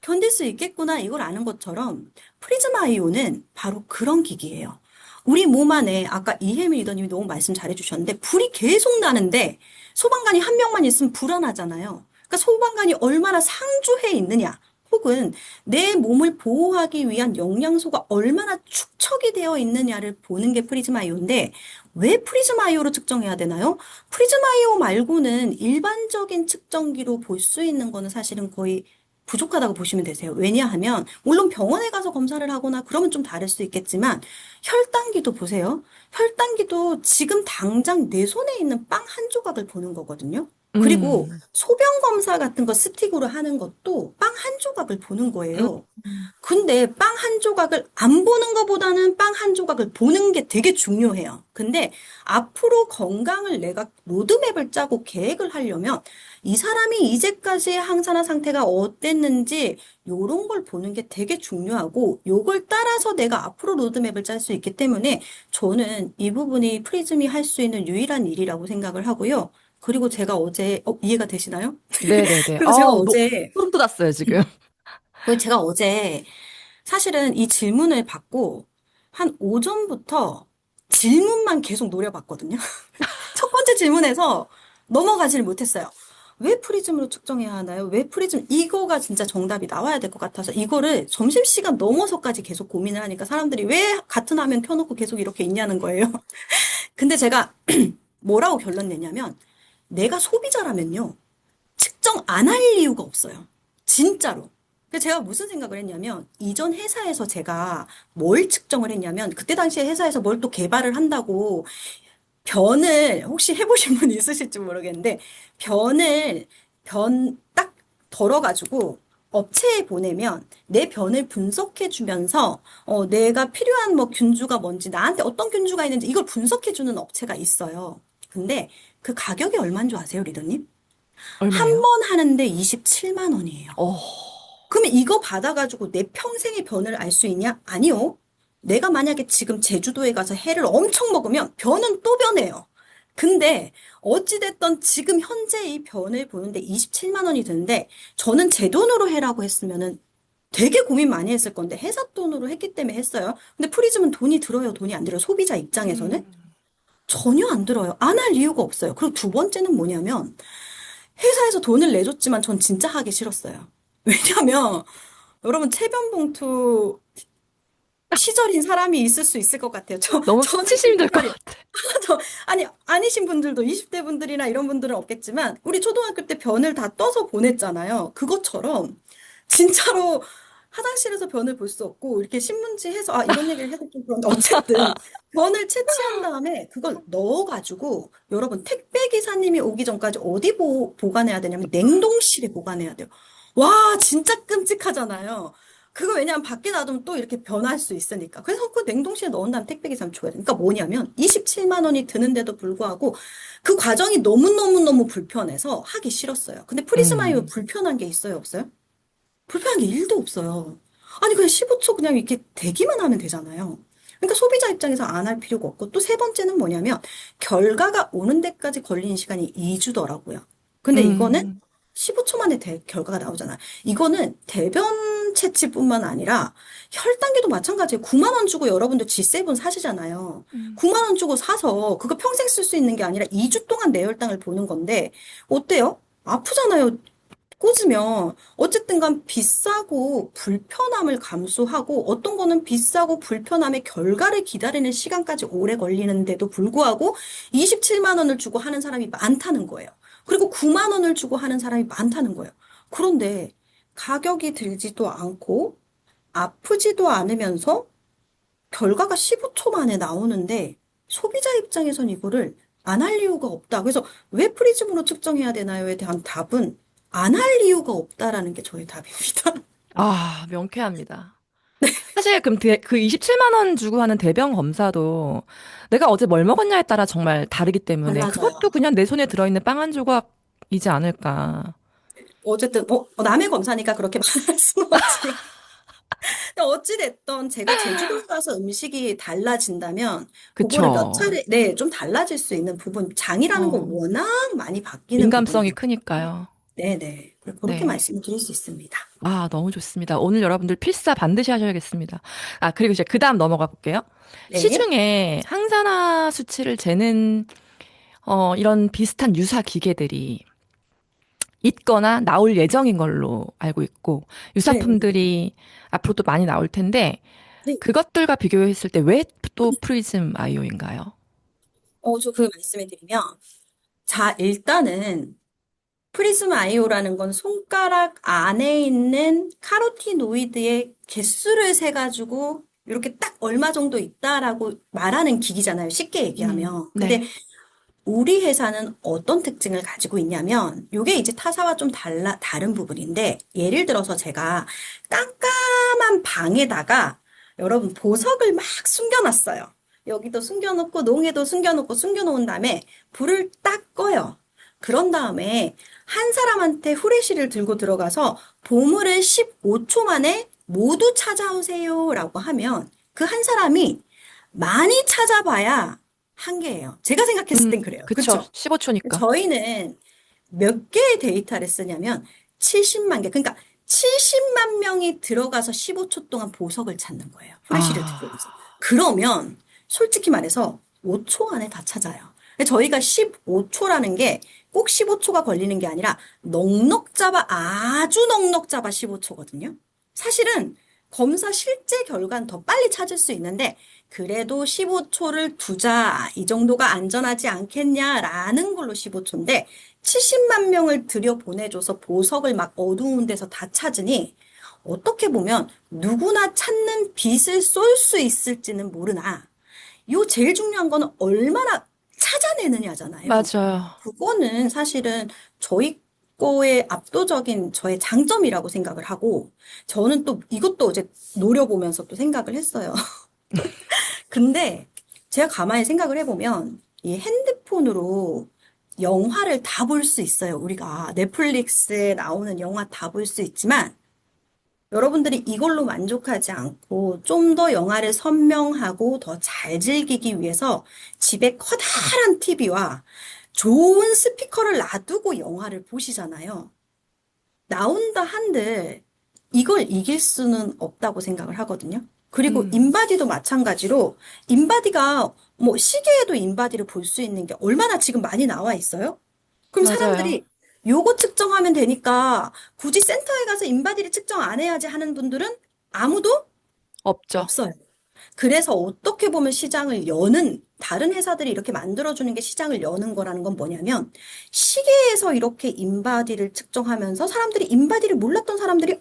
견딜 수 있겠구나, 이걸 아는 것처럼 프리즈마 아이오는 바로 그런 기기예요. 우리 몸 안에 아까 이혜미 리더님이 너무 말씀 잘해주셨는데 불이 계속 나는데 소방관이 한 명만 있으면 불안하잖아요. 그러니까 소방관이 얼마나 상주해 있느냐, 혹은 내 몸을 보호하기 위한 영양소가 얼마나 축적이 되어 있느냐를 보는 게 프리즈마 이오인데, 왜 프리즈마 이오로 측정해야 되나요? 프리즈마 이오 말고는 일반적인 측정기로 볼 수 있는 거는 사실은 거의 부족하다고 보시면 되세요. 왜냐하면 물론 병원에 가서 검사를 하거나 그러면 좀 다를 수 있겠지만, 혈당기도 보세요. 혈당기도 지금 당장 내 손에 있는 빵 한 조각을 보는 거거든요. 그리고 소변 검사 같은 거 스틱으로 하는 것도 빵 한 조각을 보는 거예요. 근데 빵 한 조각을 안 보는 것보다는 빵 한 조각을 보는 게 되게 중요해요. 근데 앞으로 건강을 내가 로드맵을 짜고 계획을 하려면 이 사람이 이제까지의 항산화 상태가 어땠는지 요런 걸 보는 게 되게 중요하고, 요걸 따라서 내가 앞으로 로드맵을 짤 수 있기 때문에 저는 이 부분이 프리즘이 할 수 있는 유일한 일이라고 생각을 하고요. 그리고 제가 어제, 이해가 되시나요? 네네네. 그리고 제가 어제, 소름 돋았어요, 지금. 그리고 제가 어제 사실은 이 질문을 받고 한 오전부터 질문만 계속 노려봤거든요. 첫 번째 질문에서 넘어가지를 못했어요. 왜 프리즘으로 측정해야 하나요? 왜 프리즘? 이거가 진짜 정답이 나와야 될 것 같아서 이거를 점심시간 넘어서까지 계속 고민을 하니까 사람들이 왜 같은 화면 켜놓고 계속 이렇게 있냐는 거예요. 근데 제가 뭐라고 결론 내냐면, 내가 소비자라면요, 측정 안 할 이유가 없어요. 진짜로. 그래서 제가 무슨 생각을 했냐면, 이전 회사에서 제가 뭘 측정을 했냐면, 그때 당시에 회사에서 뭘 또 개발을 한다고 변을 혹시 해보신 분 있으실지 모르겠는데, 변 딱 덜어가지고 업체에 보내면 내 변을 분석해주면서 내가 필요한 뭐 균주가 뭔지, 나한테 어떤 균주가 있는지 이걸 분석해주는 업체가 있어요. 근데 그 가격이 얼마인 줄 아세요, 리더님? 한 얼마예요? 번 하는데 27만 원이에요. 어, 그러면 이거 받아가지고 내 평생의 변을 알 수 있냐? 아니요. 내가 만약에 지금 제주도에 가서 해를 엄청 먹으면 변은 또 변해요. 근데 어찌됐든 지금 현재 이 변을 보는데 27만 원이 드는데, 저는 제 돈으로 해라고 했으면은 되게 고민 많이 했을 건데 회사 돈으로 했기 때문에 했어요. 근데 프리즘은 돈이 들어요, 돈이 안 들어요? 소비자 입장에서는 전혀 안 들어요. 안 할 이유가 없어요. 그리고 두 번째는 뭐냐면, 회사에서 돈을 내줬지만 전 진짜 하기 싫었어요. 왜냐면 여러분, 체변봉투 시절인 사람이 있을 수 있을 것 같아요. 너무 저는 수치심 그 들 것 시절이, 같아. 아니, 아니신 분들도 20대 분들이나 이런 분들은 없겠지만, 우리 초등학교 때 변을 다 떠서 보냈잖아요. 그것처럼, 진짜로 화장실에서 변을 볼 수 없고, 이렇게 신문지 해서, 이런 얘기를 해도 좀 그런데, 어쨌든, 변을 채취한 다음에 그걸 넣어가지고, 여러분, 택배 기사님이 오기 전까지 어디 보관해야 되냐면, 냉동실에 보관해야 돼요. 와, 진짜 끔찍하잖아요. 그거 왜냐면 밖에 놔두면 또 이렇게 변할 수 있으니까. 그래서 그 냉동실에 넣은 다음에 택배 기사님 줘야 돼. 그러니까 뭐냐면 27만 원이 드는데도 불구하고 그 과정이 너무너무너무 불편해서 하기 싫었어요. 근데 프리즈마이오 불편한 게 있어요, 없어요? 불편한 게 1도 없어요. 아니, 그냥 15초 그냥 이렇게 대기만 하면 되잖아요. 그러니까 소비자 입장에서 안 할 필요가 없고, 또 세 번째는 뭐냐면 결과가 오는 데까지 걸리는 시간이 2주더라고요. 근데 이거는 15초 만에 결과가 나오잖아. 이거는 대변 채취뿐만 아니라 혈당계도 마찬가지예요. 9만 원 주고 여러분들 G7 사시잖아요. 9만 원 주고 사서 그거 평생 쓸 수 있는 게 아니라 2주 동안 내 혈당을 보는 건데 어때요? 아프잖아요. 꽂으면 어쨌든 간 비싸고 불편함을 감수하고, 어떤 거는 비싸고 불편함의 결과를 기다리는 시간까지 오래 걸리는데도 불구하고 27만 원을 주고 하는 사람이 많다는 거예요. 그리고 9만 원을 주고 하는 사람이 많다는 거예요. 그런데 가격이 들지도 않고 아프지도 않으면서 결과가 15초 만에 나오는데, 소비자 입장에선 이거를 안 할 이유가 없다. 그래서 왜 프리즘으로 측정해야 되나요에 대한 답은 안 할 이유가 없다라는 게 저의 답입니다. 명쾌합니다. 사실 그럼 그 27만 원 주고 하는 대변 검사도 내가 어제 뭘 먹었냐에 따라 정말 다르기 때문에 달라져요. 그것도 그냥 내 손에 들어있는 빵 한 조각이지 않을까. 어쨌든 남의 검사니까 그렇게 말할 수는 없지만 근데 어찌됐던 제가 제주도 가서 음식이 달라진다면 그거를 몇 그쵸. 차례, 네, 좀 달라질 수 있는 부분, 장이라는 거 어, 워낙 많이 바뀌는 민감성이 부분이기 때문에. 크니까요. 네네. 그렇게 네. 말씀을 드릴 수 있습니다. 아, 너무 좋습니다. 오늘 여러분들 필사 반드시 하셔야겠습니다. 아, 그리고 이제 그 다음 넘어가 볼게요. 네. 시중에 항산화 수치를 재는, 이런 비슷한 유사 기계들이 있거나 나올 예정인 걸로 알고 있고, 네. 유사품들이 앞으로도 많이 나올 텐데, 네. 그것들과 비교했을 때 왜 또 프리즘 아이오인가요? 저 그 말씀을 드리면, 자, 일단은 프리즘 아이오라는 건 손가락 안에 있는 카로티노이드의 개수를 세가지고 이렇게 딱 얼마 정도 있다라고 말하는 기기잖아요. 쉽게 얘기하면. 근데 네. 우리 회사는 어떤 특징을 가지고 있냐면, 이게 이제 타사와 좀 다른 부분인데, 예를 들어서 제가 깜깜한 방에다가 여러분 보석을 막 숨겨놨어요. 여기도 숨겨놓고, 농에도 숨겨놓고, 숨겨놓은 다음에 불을 딱 꺼요. 그런 다음에 한 사람한테 후레쉬를 들고 들어가서 보물을 15초 만에 모두 찾아오세요 라고 하면 그 한 사람이 많이 찾아봐야 한계예요. 제가 생각했을 땐 그래요. 그쵸. 그쵸? 15초니까. 저희는 몇 개의 데이터를 쓰냐면 70만 개. 그러니까 70만 명이 들어가서 15초 동안 보석을 찾는 거예요. 후레쉬를 들고서. 아, 그러면 솔직히 말해서 5초 안에 다 찾아요. 근데 저희가 15초라는 게 꼭 15초가 걸리는 게 아니라 넉넉 잡아 아주 넉넉 잡아 15초거든요. 사실은 검사 실제 결과는 더 빨리 찾을 수 있는데 그래도 15초를 두자. 이 정도가 안전하지 않겠냐라는 걸로 15초인데 70만 명을 들여보내줘서 보석을 막 어두운 데서 다 찾으니 어떻게 보면 누구나 찾는 빛을 쏠 수 있을지는 모르나 요 제일 중요한 거는 얼마나 찾아내느냐잖아요. 맞아요. 그거는 사실은 저희 거의 압도적인 저의 장점이라고 생각을 하고 저는 또 이것도 어제 노려보면서 또 생각을 했어요. 근데 제가 가만히 생각을 해보면 이 핸드폰으로 영화를 다 볼 수 있어요. 우리가 넷플릭스에 나오는 영화 다 볼 수 있지만 여러분들이 이걸로 만족하지 않고 좀 더 영화를 선명하고 더 잘 즐기기 위해서 집에 커다란 TV와 좋은 스피커를 놔두고 영화를 보시잖아요. 나온다 한들 이걸 이길 수는 없다고 생각을 하거든요. 그리고 음, 인바디도 마찬가지로 인바디가 뭐 시계에도 인바디를 볼 수 있는 게 얼마나 지금 많이 나와 있어요? 그럼 맞아요. 사람들이 요거 측정하면 되니까 굳이 센터에 가서 인바디를 측정 안 해야지 하는 분들은 아무도 없죠. 없어요. 그래서 어떻게 보면 시장을 여는, 다른 회사들이 이렇게 만들어주는 게 시장을 여는 거라는 건 뭐냐면, 시계에서 이렇게 인바디를 측정하면서 사람들이 인바디를 몰랐던 사람들이,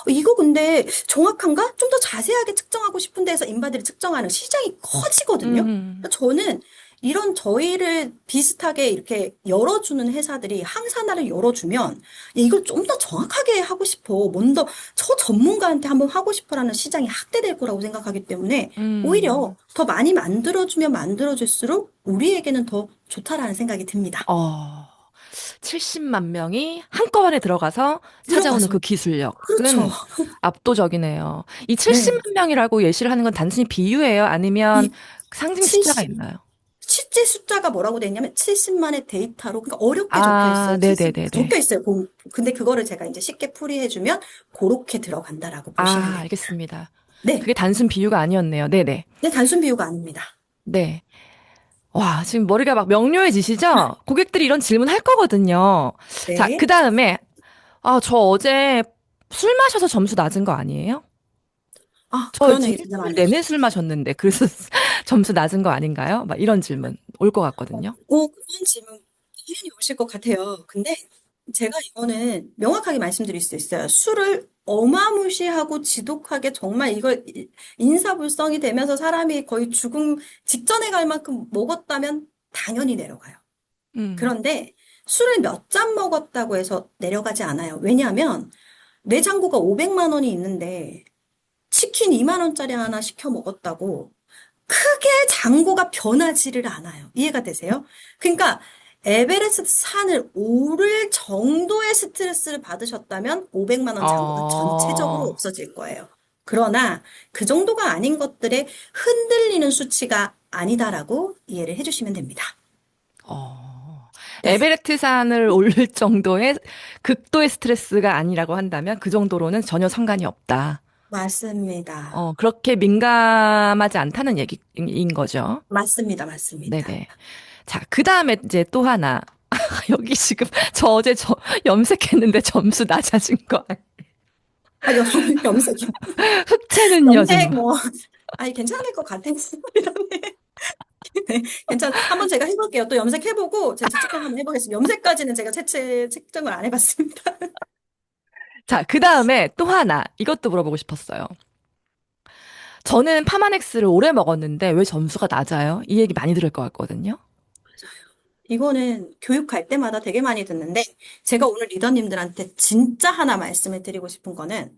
이거 근데 정확한가? 좀 더 자세하게 측정하고 싶은 데서 인바디를 측정하는 시장이 커지거든요. 음, 저는 이런 저희를 비슷하게 이렇게 열어주는 회사들이 항산화를 열어주면 이걸 좀 더 정확하게 하고 싶어. 먼저 저 전문가한테 한번 하고 싶어라는 시장이 확대될 거라고 생각하기 때문에 오히려 음. 더 많이 만들어주면 만들어줄수록 우리에게는 더 좋다라는 생각이 듭니다. 어, 70만 명이 한꺼번에 들어가서 찾아오는 들어가서. 그 그렇죠. 기술력은 압도적이네요. 이 네. 70만 명이라고 예시를 하는 건 단순히 비유예요? 아니면 이 상징 숫자가 70, 있나요? 실제 숫자가 뭐라고 돼 있냐면 70만의 데이터로, 그러니까 어렵게 적혀 아, 있어요. 70, 네네네네. 적혀 있어요. 근데 그거를 제가 이제 쉽게 풀이해주면 그렇게 들어간다라고 보시면 아, 됩니다. 알겠습니다. 네. 그게 단순 비유가 아니었네요. 네네. 네, 단순 비유가 아닙니다. 네. 와, 지금 머리가 막 명료해지시죠? 고객들이 이런 질문 할 거거든요. 자, 그 네. 다음에, 아, 저 어제 술 마셔서 점수 낮은 거 아니에요? 저 그런 지금 얘기 진짜 일주일 많이 내내 하시죠. 술 마셨는데, 그래서 점수 낮은 거 아닌가요? 막 이런 질문 올 것 같거든요. 그런 질문 당연히 오실 것 같아요. 근데 제가 이거는 명확하게 말씀드릴 수 있어요. 술을 어마무시하고 지독하게 정말 이걸 인사불성이 되면서 사람이 거의 죽음 직전에 갈 만큼 먹었다면 당연히 내려가요. 음, 그런데 술을 몇 잔 먹었다고 해서 내려가지 않아요. 왜냐하면 내장고가 500만 원이 있는데 치킨 2만 원짜리 하나 시켜 먹었다고 크게 잔고가 변하지를 않아요. 이해가 되세요? 그러니까 에베레스트 산을 오를 정도의 스트레스를 받으셨다면 500만 원 잔고가 전체적으로 어, 없어질 거예요. 그러나 그 정도가 아닌 것들에 흔들리는 수치가 아니다라고 이해를 해주시면 됩니다. 네, 에베레스트 산을 오를 정도의 극도의 스트레스가 아니라고 한다면 그 정도로는 전혀 상관이 없다. 맞습니다. 그렇게 민감하지 않다는 얘기인 거죠. 맞습니다. 맞습니다. 네네. 자, 그 다음에 이제 또 하나. 여기 지금 저 어제 염색했는데 점수 낮아진 거 아니에요? 아, 염색이요. 흑채는요, 좀. 염색 뭐, 아니, 괜찮을 것 같아요. 네, 한번 제가 해볼게요. 또 염색해보고 제가 채점 한번 해보겠습니다. 염색까지는 제가 채점을 안 해봤습니다. 자, 그 다음에 또 하나. 이것도 물어보고 싶었어요. 저는 파마넥스를 오래 먹었는데 왜 점수가 낮아요? 이 얘기 많이 들을 것 같거든요. 이거는 교육할 때마다 되게 많이 듣는데, 제가 오늘 리더님들한테 진짜 하나 말씀을 드리고 싶은 거는,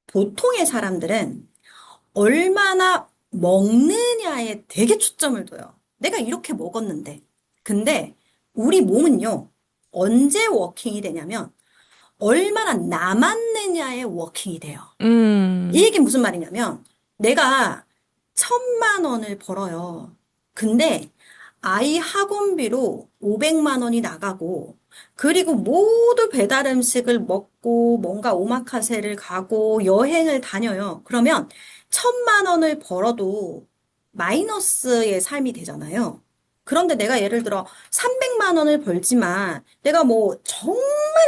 보통의 사람들은 얼마나 먹느냐에 되게 초점을 둬요. 내가 이렇게 먹었는데. 근데 우리 몸은요, 언제 워킹이 되냐면, 얼마나 남았느냐에 워킹이 돼요. 이 얘기는 무슨 말이냐면, 내가 1,000만 원을 벌어요. 근데 아이 학원비로 500만 원이 나가고, 그리고 모두 배달 음식을 먹고, 뭔가 오마카세를 가고, 여행을 다녀요. 그러면 1,000만 원을 벌어도 마이너스의 삶이 되잖아요. 그런데 내가 예를 들어 300만 원을 벌지만, 내가 뭐 정말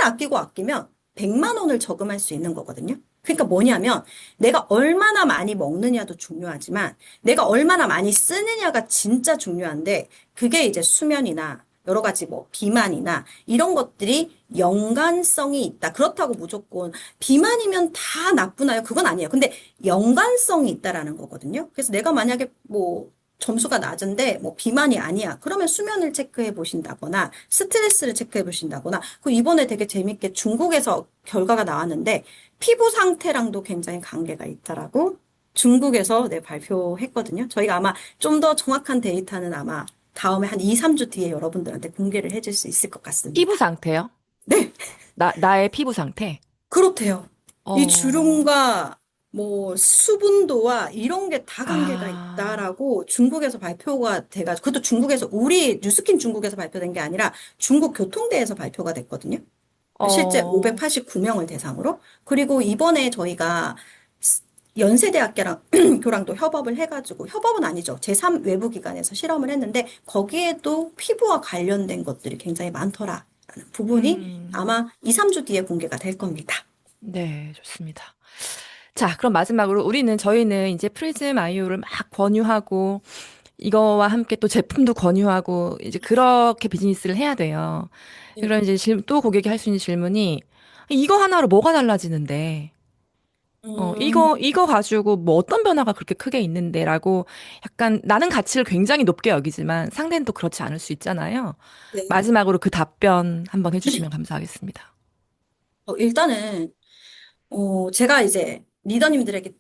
아끼고 아끼면 100만 원을 저금할 수 있는 거거든요. 그러니까 뭐냐면, 내가 얼마나 많이 먹느냐도 중요하지만, 내가 얼마나 많이 쓰느냐가 진짜 중요한데, 그게 이제 수면이나 여러 가지 뭐 비만이나 이런 것들이 연관성이 있다. 그렇다고 무조건 비만이면 다 나쁘나요? 그건 아니에요. 근데 연관성이 있다라는 거거든요. 그래서 내가 만약에 뭐 점수가 낮은데 뭐 비만이 아니야. 그러면 수면을 체크해 보신다거나 스트레스를 체크해 보신다거나 그 이번에 되게 재밌게 중국에서 결과가 나왔는데 피부 상태랑도 굉장히 관계가 있다라고 중국에서 발표했거든요. 저희가 아마 좀 더 정확한 데이터는 아마 다음에 한 2, 3주 뒤에 여러분들한테 공개를 해줄 수 있을 것 같습니다. 피부 상태요? 네, 나의 피부 상태? 그렇대요. 이 어, 주름과 뭐 수분도와 이런 게 다 관계가 아, 있다라고 중국에서 발표가 돼가지고 그것도 중국에서 우리 뉴스킨 중국에서 발표된 게 아니라 중국 교통대에서 발표가 됐거든요. 실제 어, 589명을 대상으로. 그리고 이번에 저희가 연세대학교랑 교랑도 협업을 해가지고 협업은 아니죠. 제3 외부기관에서 실험을 했는데 거기에도 피부와 관련된 것들이 굉장히 많더라라는 부분이 음, 아마 2, 3주 뒤에 공개가 될 겁니다. 네, 좋습니다. 자, 그럼 마지막으로 저희는 이제 프리즘 아이오를 막 권유하고, 이거와 함께 또 제품도 권유하고, 이제 그렇게 비즈니스를 해야 돼요. 네. 그럼 이제 또 고객이 할 수 있는 질문이, 이거 하나로 뭐가 달라지는데? 음, 이거 가지고 뭐 어떤 변화가 그렇게 크게 있는데라고 약간 나는 가치를 굉장히 높게 여기지만 상대는 또 그렇지 않을 수 있잖아요. 네. 마지막으로 그 답변 한번 해주시면 감사하겠습니다. 일단은, 제가 이제 리더님들에게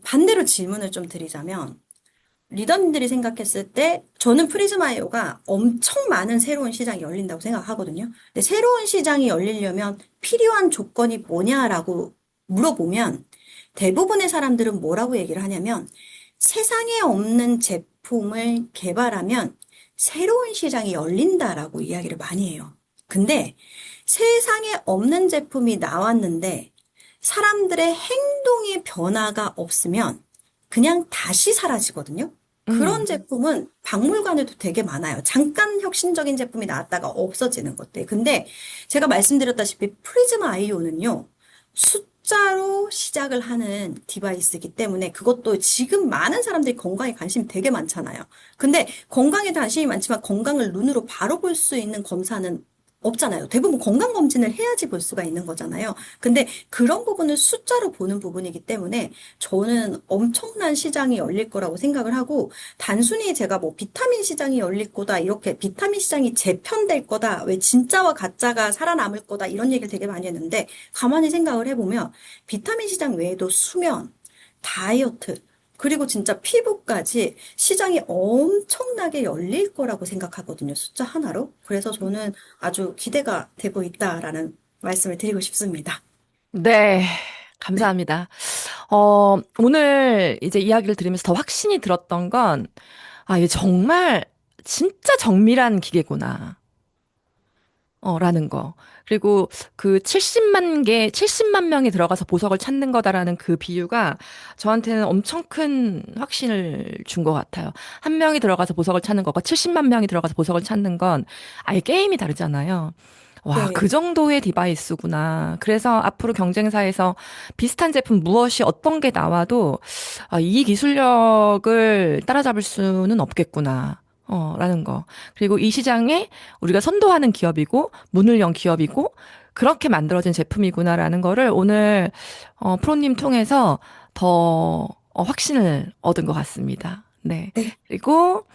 반대로 질문을 좀 드리자면, 리더님들이 생각했을 때 저는 프리즈마이오가 엄청 많은 새로운 시장이 열린다고 생각하거든요. 근데 새로운 시장이 열리려면 필요한 조건이 뭐냐라고 물어보면 대부분의 사람들은 뭐라고 얘기를 하냐면 세상에 없는 제품을 개발하면 새로운 시장이 열린다라고 이야기를 많이 해요. 근데 세상에 없는 제품이 나왔는데 사람들의 행동의 변화가 없으면 그냥 다시 사라지거든요. 그런 음, 제품은 박물관에도 되게 많아요. 잠깐 혁신적인 제품이 나왔다가 없어지는 것들. 근데 제가 말씀드렸다시피 프리즈마 아이오는요, 숫자로 시작을 하는 디바이스이기 때문에 그것도 지금 많은 사람들이 건강에 관심이 되게 많잖아요. 근데 건강에 관심이 많지만 건강을 눈으로 바로 볼 수 있는 검사는 없잖아요. 대부분 건강검진을 해야지 볼 수가 있는 거잖아요. 근데 그런 부분을 숫자로 보는 부분이기 때문에 저는 엄청난 시장이 열릴 거라고 생각을 하고 단순히 제가 뭐 비타민 시장이 열릴 거다 이렇게 비타민 시장이 재편될 거다 왜 진짜와 가짜가 살아남을 거다 이런 얘기를 되게 많이 했는데 가만히 생각을 해보면 비타민 시장 외에도 수면, 다이어트 그리고 진짜 피부까지 시장이 엄청나게 열릴 거라고 생각하거든요. 숫자 하나로. 그래서 저는 아주 기대가 되고 있다라는 말씀을 드리고 싶습니다. 네. 감사합니다. 오늘 이제 이야기를 들으면서 더 확신이 들었던 건, 이게 정말 진짜 정밀한 기계구나. 라는 거. 그리고 그 70만 명이 들어가서 보석을 찾는 거다라는 그 비유가 저한테는 엄청 큰 확신을 준 것 같아요. 한 명이 들어가서 보석을 찾는 것과 70만 명이 들어가서 보석을 찾는 건 아예 게임이 다르잖아요. 와, 네. 그 정도의 디바이스구나. 그래서 앞으로 경쟁사에서 비슷한 제품 무엇이 어떤 게 나와도 이 기술력을 따라잡을 수는 없겠구나. 라는 거. 그리고 이 시장에 우리가 선도하는 기업이고, 문을 연 기업이고, 그렇게 만들어진 제품이구나라는 거를 오늘, 프로님 통해서 더 확신을 얻은 것 같습니다. 네. 네. 그리고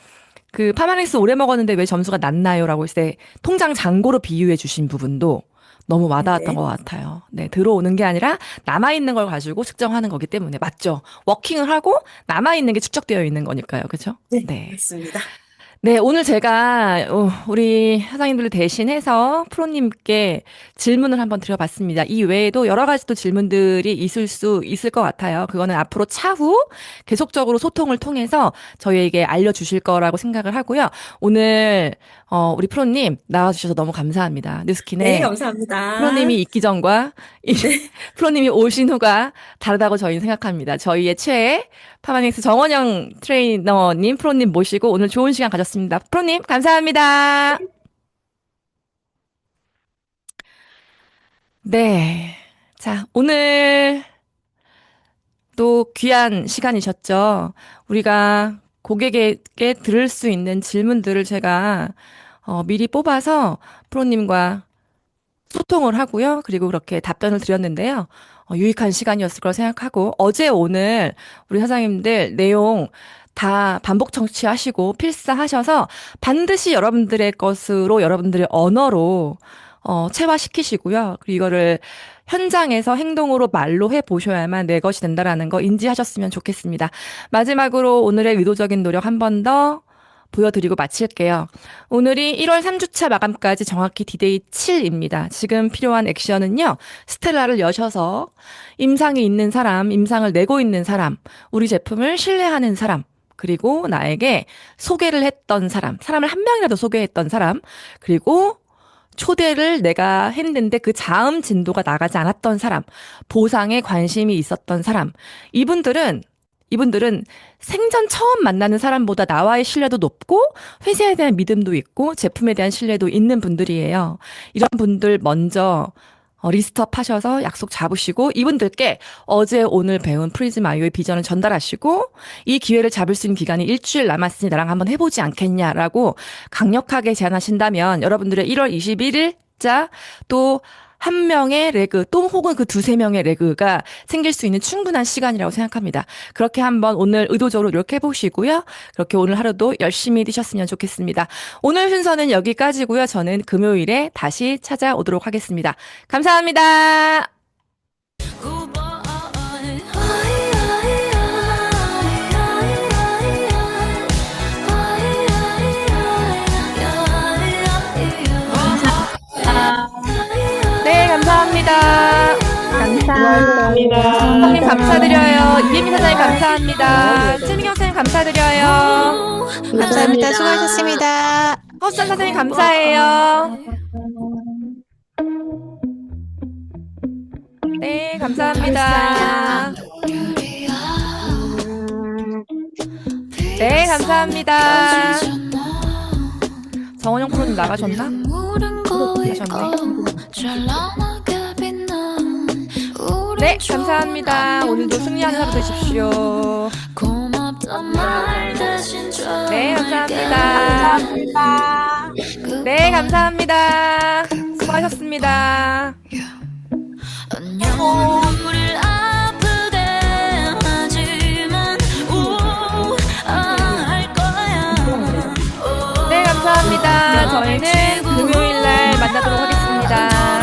그 파마닉스 오래 먹었는데 왜 점수가 낮나요? 라고 했을 때 통장 잔고로 비유해 주신 부분도 너무 와닿았던 네. 것 같아요. 네, 들어오는 게 아니라 남아있는 걸 가지고 측정하는 거기 때문에 맞죠? 워킹을 하고 남아있는 게 축적되어 있는 거니까요. 그렇죠? 네, 네. 맞습니다. 네, 오늘 제가 우리 사장님들을 대신해서 프로님께 질문을 한번 드려봤습니다. 이 외에도 여러 가지 또 질문들이 있을 수 있을 것 같아요. 그거는 앞으로 차후 계속적으로 소통을 통해서 저희에게 알려주실 거라고 생각을 하고요. 오늘 우리 프로님 나와주셔서 너무 감사합니다. 뉴스킨에 네, 감사합니다. 프로님이 있기 전과 프로님이 오신 후가 다르다고 저희는 생각합니다. 저희의 최애 파마닉스 정원영 트레이너님, 프로님 모시고 오늘 좋은 시간 가졌습니다. 프로님 감사합니다. 네, 자 오늘 또 귀한 시간이셨죠. 우리가 고객에게 들을 수 있는 질문들을 제가 미리 뽑아서 프로님과 소통을 하고요. 그리고 그렇게 답변을 드렸는데요. 유익한 시간이었을 거라 생각하고 어제 오늘 우리 사장님들 내용 다 반복 청취하시고 필사하셔서 반드시 여러분들의 것으로 여러분들의 언어로 체화시키시고요. 그리고 이거를 현장에서 행동으로 말로 해보셔야만 내 것이 된다라는 거 인지하셨으면 좋겠습니다. 마지막으로 오늘의 의도적인 노력 한 번 더 보여드리고 마칠게요. 오늘이 1월 3주차 마감까지 정확히 디데이 7입니다. 지금 필요한 액션은요. 스텔라를 여셔서 임상이 있는 사람, 임상을 내고 있는 사람, 우리 제품을 신뢰하는 사람, 그리고 나에게 소개를 했던 사람, 사람을 한 명이라도 소개했던 사람, 그리고 초대를 내가 했는데 그 다음 진도가 나가지 않았던 사람, 보상에 관심이 있었던 사람, 이분들은 생전 처음 만나는 사람보다 나와의 신뢰도 높고 회사에 대한 믿음도 있고 제품에 대한 신뢰도 있는 분들이에요. 이런 분들 먼저 리스트업 하셔서 약속 잡으시고 이분들께 어제 오늘 배운 프리즘 아이오의 비전을 전달하시고 이 기회를 잡을 수 있는 기간이 일주일 남았으니 나랑 한번 해보지 않겠냐라고 강력하게 제안하신다면 여러분들의 1월 21일자 또 한 명의 레그 또 혹은 그 두세 명의 레그가 생길 수 있는 충분한 시간이라고 생각합니다. 그렇게 한번 오늘 의도적으로 이렇게 해보시고요. 그렇게 오늘 하루도 열심히 뛰셨으면 좋겠습니다. 오늘 순서는 여기까지고요. 저는 금요일에 다시 찾아오도록 하겠습니다. 감사합니다. 네, 감사합니다. 감사합니다. 선생님 감사드려요. 이예미 사장님 감사합니다. 최미경 사장님 감사드려요. 감사합니다. 수고하셨습니다. 허수산 사장님 감사해요. 네, 감사합니다. 네, 감사합니다. 정원영 프로님 나가셨나? 나가셨네. 네, 감사합니다. 오늘도 승리하는 하루 되십시오. 네, 감사합니다. 네, 감사합니다. 수고하셨습니다. 네, 감사합니다. 저희는 금요일 날 만나도록 하겠습니다.